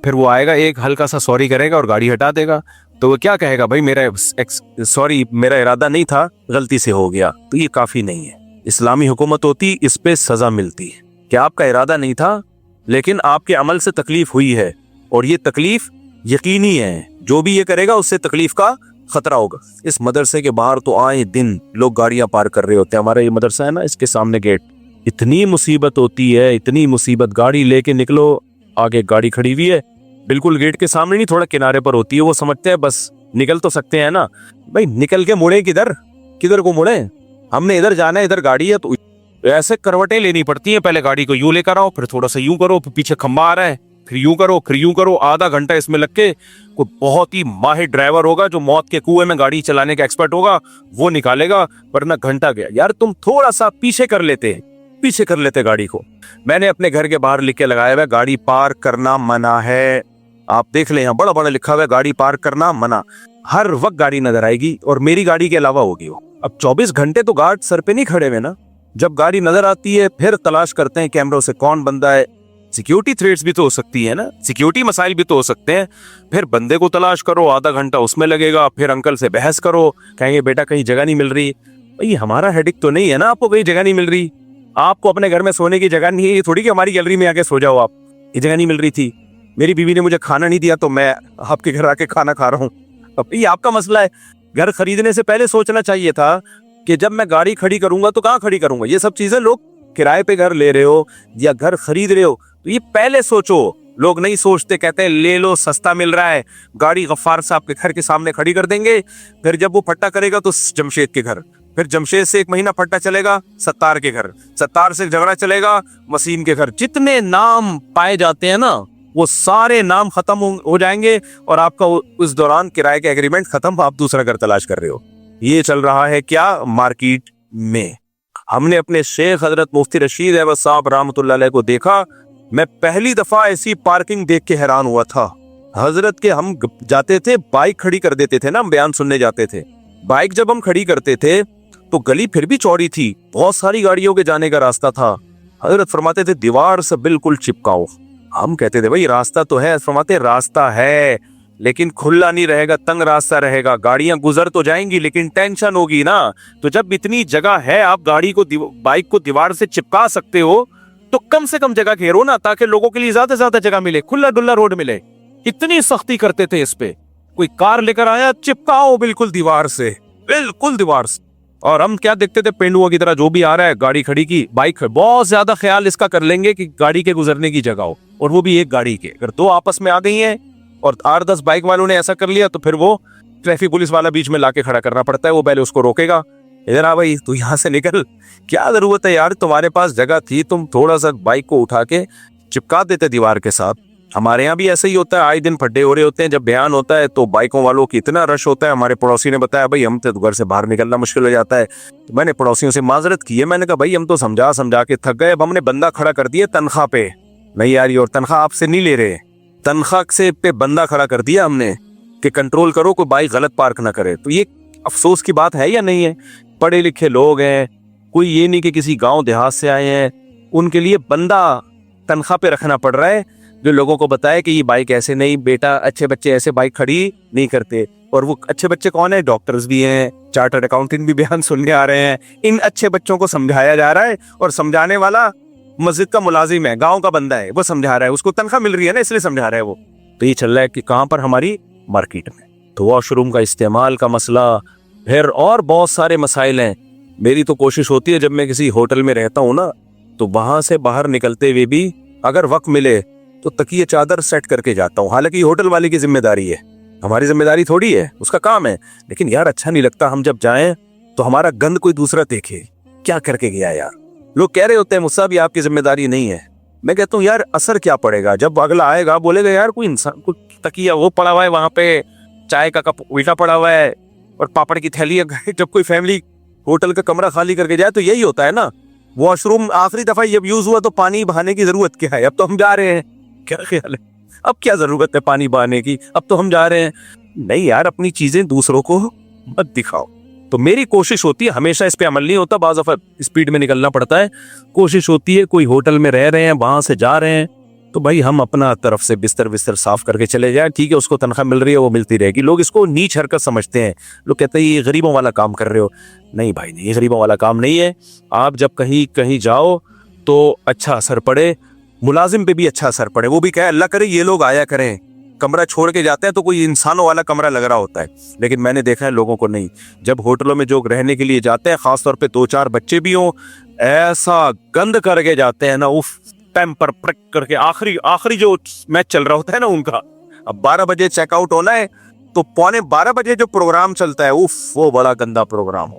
پھر وہ آئے گا, ایک ہلکا سا سوری کرے گا اور گاڑی ہٹا دے گا. تو وہ کیا کہے گا, بھائی میرا ارادہ نہیں تھا, غلطی سے ہو گیا. تو یہ کافی نہیں ہے. اسلامی حکومت ہوتی اس پہ سزا ملتی ہے کہ آپ کا ارادہ نہیں تھا لیکن آپ کے عمل سے تکلیف ہوئی ہے, اور یہ تکلیف یقینی ہے. جو بھی یہ کرے گا اس سے تکلیف کا خطرہ ہوگا. اس مدرسے کے باہر تو آئے دن لوگ گاڑیاں پارک کر رہے ہوتے ہیں. ہمارا یہ مدرسہ ہے نا, اس کے سامنے گیٹ, اتنی مصیبت ہوتی ہے, اتنی مصیبت. گاڑی لے کے نکلو, آگے گاڑی کھڑی ہوئی ہے, بالکل گیٹ کے سامنے نہیں, تھوڑا کنارے پر ہوتی ہے. وہ سمجھتے ہیں بس نکل تو سکتے ہیں نا. بھائی نکل کے مڑے کدھر کو مڑے, ہم نے ادھر جانا ہے, ادھر گاڑی ہے. تو ایسے کروٹیں لینی پڑتی ہیں. پہلے گاڑی کو یوں لے کر آؤ, پھر تھوڑا سا یوں کرو, پھر پیچھے کھمبا آ رہا ہے, پھر یوں کرو. آدھا گھنٹہ اس میں لگ کے کوئی بہت ہی ماہر ڈرائیور ہوگا جو موت کے کنویں میں گاڑی چلانے کا ایکسپرٹ ہوگا, وہ نکالے گا, ورنہ گھنٹہ گیا. یار تم تھوڑا سا پیچھے کر لیتے گاڑی کو. میں نے اپنے گھر کے باہر لکھ کے لگایا ہوا ہے, گاڑی پارک کرنا منع ہے. آپ دیکھ لیں, یہاں بڑا بڑا لکھا ہوا ہے, گاڑی پارک کرنا منع. ہر وقت گاڑی نظر آئے گی, اور میری گاڑی کے علاوہ ہوگی وہ. اب 24 گھنٹے تو گارڈ سر پہ نہیں کھڑے ہوئے نا. جب گاڑی نظر آتی ہے پھر تلاش کرتے ہیں کیمروں سے کون بندہ ہے. سیکیورٹی تھریٹس بھی تو ہو سکتی ہے نا, سیکیورٹی مسائل بھی تو ہو سکتے ہیں. پھر بندے کو تلاش کرو, آدھا گھنٹہ اس میں لگے گا. پھر انکل سے بحث کرو, کہیں گے بیٹا کہیں جگہ نہیں مل رہی. بھئی ہمارا ہیڈک تو نہیں ہے نا آپ کو کہیں جگہ نہیں مل رہی. آپ کو اپنے گھر میں سونے کی جگہ نہیں ہے, یہ تھوڑی کہ ہماری گیلری میں آ کے سو جاؤ آپ. یہ جگہ نہیں مل رہی تھی, میری بیوی نے مجھے کھانا نہیں دیا تو میں آپ کے گھر آ کے کھانا کھا رہا ہوں. اب یہ آپ کا مسئلہ ہے. گھر خریدنے سے پہلے سوچنا چاہیے تھا کہ جب میں گاڑی کھڑی کروں گا تو کہاں کھڑی کروں گا. یہ سب چیزیں, لوگ کرائے پہ گھر لے رہے ہو یا گھر خرید رہے ہو تو یہ پہلے سوچو. لوگ نہیں سوچتے, کہتے ہیں لے لو سستا مل رہا ہے. گاڑی غفار صاحب کے گھر کے سامنے کھڑی کر دیں گے, پھر جب وہ پھٹا کرے گا تو جمشید کے گھر, پھر جمشید سے 1 مہینہ پھٹا چلے گا ستار کے گھر, ستار سے جھگڑا چلے گا وسیم کے گھر. جتنے نام پائے جاتے ہیں نا وہ سارے نام ختم ہو جائیں گے, اور آپ کا اس دوران کرائے کا ایگریمنٹ ختم, آپ دوسرا گھر تلاش کر رہے ہو. یہ چل رہا ہے کیا مارکیٹ میں. ہم نے اپنے شیخ حضرت مفتی رشید احمد صاحب رحمۃ اللہ علیہ کو دیکھا. میں پہلی دفعہ ایسی پارکنگ دیکھ کے حیران ہوا تھا. حضرت کے ہم جاتے تھے, بائک کھڑی کر دیتے تھے نا, ہم بیان سننے جاتے تھے. بائک جب ہم کھڑی کرتے تھے تو گلی پھر بھی چوڑی تھی, بہت ساری گاڑیوں کے جانے کا راستہ تھا. حضرت فرماتے تھے دیوار سے بالکل چپکاؤ. ہم کہتے تھے بھائی راستہ تو ہے. فرماتے راستہ ہے لیکن کھلا نہیں رہے گا, تنگ راستہ رہے گا. گاڑیاں گزر تو جائیں گی لیکن ٹینشن ہوگی نا. تو جب اتنی جگہ ہے, آپ گاڑی کو بائک کو دیوار سے چپکا سکتے ہو تو کم سے کم جگہ گھیرو نا, تاکہ لوگوں کے لیے زیادہ سے زیادہ جگہ ملے, کھلا ڈلا روڈ ملے. اتنی سختی کرتے تھے اس پہ. کوئی کار لے کر آیا, چپکاؤ بالکل دیوار سے, بالکل دیوار سے. اور ہم کیا دیکھتے تھے, پینڈوا کی طرح جو بھی آ رہا ہے گاڑی کھڑی کی, بائک بہت زیادہ خیال اس کا کر لیں گے کہ گاڑی کے گزرنے کی جگہ ہو, اور وہ بھی ایک گاڑی کے. اگر 2 آپس میں آ گئی ہیں اور 8-10 بائک والوں نے ایسا کر لیا تو پھر وہ ٹریفک پولیس والا بیچ میں لا کے کھڑا کرنا پڑتا ہے. وہ پہلے اس کو روکے گا, ادھر آ بھائی تو یہاں سے نکل, کیا ضرورت ہے یار, تمہارے پاس جگہ تھی, تم تھوڑا سا بائک کو اٹھا کے چپکا دیتے دیوار کے ساتھ. ہمارے یہاں بھی ایسا ہی ہوتا ہے, آئے دن پھڈے ہو رہے ہوتے ہیں. جب بیان ہوتا ہے تو بائکوں والوں کی اتنا رش ہوتا ہے. ہمارے پڑوسی نے بتایا بھائی ہم تو گھر سے باہر نکلنا مشکل ہو جاتا ہے. میں نے پڑوسیوں سے معذرت کی ہے, میں نے کہا بھائی ہم تو سمجھا کے تھک گئے, اب ہم نے بندہ کھڑا کر دیا تنخواہ پہ. نہیں یار, اور تنخواہ آپ سے نہیں لے رہے, تنخواہ سے پہ بندہ کھڑا کر دیا ہم نے کہ کنٹرول کرو کوئی بائک غلط پارک نہ کرے. تو یہ افسوس کی بات ہے یا نہیں ہے؟ پڑھے لکھے لوگ ہیں, کوئی یہ نہیں کہ کسی گاؤں دیہات سے آئے ہیں, ان کے لیے بندہ تنخواہ پہ رکھنا پڑ رہا ہے جو لوگوں کو بتائے کہ یہ بائک ایسے نہیں, بیٹا اچھے بچے ایسے بائک کھڑی نہیں کرتے. اور وہ اچھے بچے کون ہیں؟ ڈاکٹرز بھی ہیں, چارٹرڈ اکاؤنٹنٹ بھی بیان سننے آ رہے ہیں. ان اچھے بچوں کو سمجھایا جا رہا ہے, اور سمجھانے والا مسجد کا ملازم ہے, گاؤں کا بندہ ہے, وہ سمجھا رہا ہے, اس کو تنخواہ مل رہی ہے نا, اس لیے سمجھا رہا ہے وہ. تو یہ چل رہا ہے کہ کہاں پر؟ ہماری مارکیٹ میں. تو واش روم کا استعمال کا مسئلہ, پھر اور بہت سارے مسائل ہیں. میری تو کوشش ہوتی ہے جب میں کسی ہوٹل میں رہتا ہوں نا, تو وہاں سے باہر نکلتے ہوئے بھی اگر وقت ملے تو تکیے چادر سیٹ کر کے جاتا ہوں. حالانکہ یہ ہوٹل والے کی ذمہ داری ہے, ہماری ذمہ داری تھوڑی ہے, اس کا کام ہے. لیکن یار اچھا نہیں لگتا ہم جب جائیں تو ہمارا گند کوئی دوسرا دیکھے, کیا کر کے گیا یار. لوگ کہہ رہے ہوتے ہیں مجھ سے بھی آپ کی ذمہ داری نہیں ہے. میں کہتا ہوں یار اثر کیا پڑے گا جب اگلا آئے گا بولے گا یار کوئی انسان کو تکیہ وہ پڑا ہوا ہے وہاں پہ, چائے کا کپ الٹا پڑا ہوا ہے, اور پاپڑ کی تھیلی ہے. جب کوئی فیملی ہوٹل کا کمرہ خالی کر کے جائے تو یہی ہوتا ہے نا. واش روم آخری دفعہ جب یوز ہوا تو پانی بہانے کی ضرورت کیا ہے؟ اب تو ہم جا رہے ہیں. کیا خیال ہے, اب کیا ضرورت ہے پانی بہانے کی؟ اب تو ہم جا رہے ہیں. نہیں یار, اپنی چیزیں دوسروں کو مت دکھاؤ. تو میری کوشش ہوتی ہے, ہمیشہ اس پہ عمل نہیں ہوتا, بعض دفعہ اسپیڈ میں نکلنا پڑتا ہے. کوشش ہوتی ہے کوئی ہوٹل میں رہ رہے ہیں, وہاں سے جا رہے ہیں, تو بھائی ہم اپنا طرف سے بستر صاف کر کے چلے جائیں. ٹھیک ہے, اس کو تنخواہ مل رہی ہے وہ ملتی رہے گی. لوگ اس کو نیچ حرکت سمجھتے ہیں, لوگ کہتے ہیں یہ غریبوں والا کام کر رہے ہو. نہیں بھائی, نہیں, یہ غریبوں والا کام نہیں ہے. آپ جب کہیں جاؤ تو اچھا اثر پڑے, ملازم پہ بھی اچھا اثر پڑے, وہ بھی کہے اللہ کرے یہ لوگ آیا کریں. کمرہ چھوڑ کے جاتے ہیں تو کوئی انسانوں والا کمرہ لگ رہا ہوتا ہے, لیکن میں نے دیکھا ہے لوگوں کو نہیں. جب ہوٹلوں میں جو رہنے کے لیے جاتے ہیں, خاص طور پہ 2-4 بچے بھی ہوں, ایسا گند کر کے جاتے ہیں نا, اف, پیمپر پرک کر کے. آخری جو میچ چل رہا ہوتا ہے نا ان کا, اب 12 بجے چیک آؤٹ ہونا ہے, تو 11:45 بجے جو پروگرام چلتا ہے, اف, وہ بڑا گندا پروگرام ہو.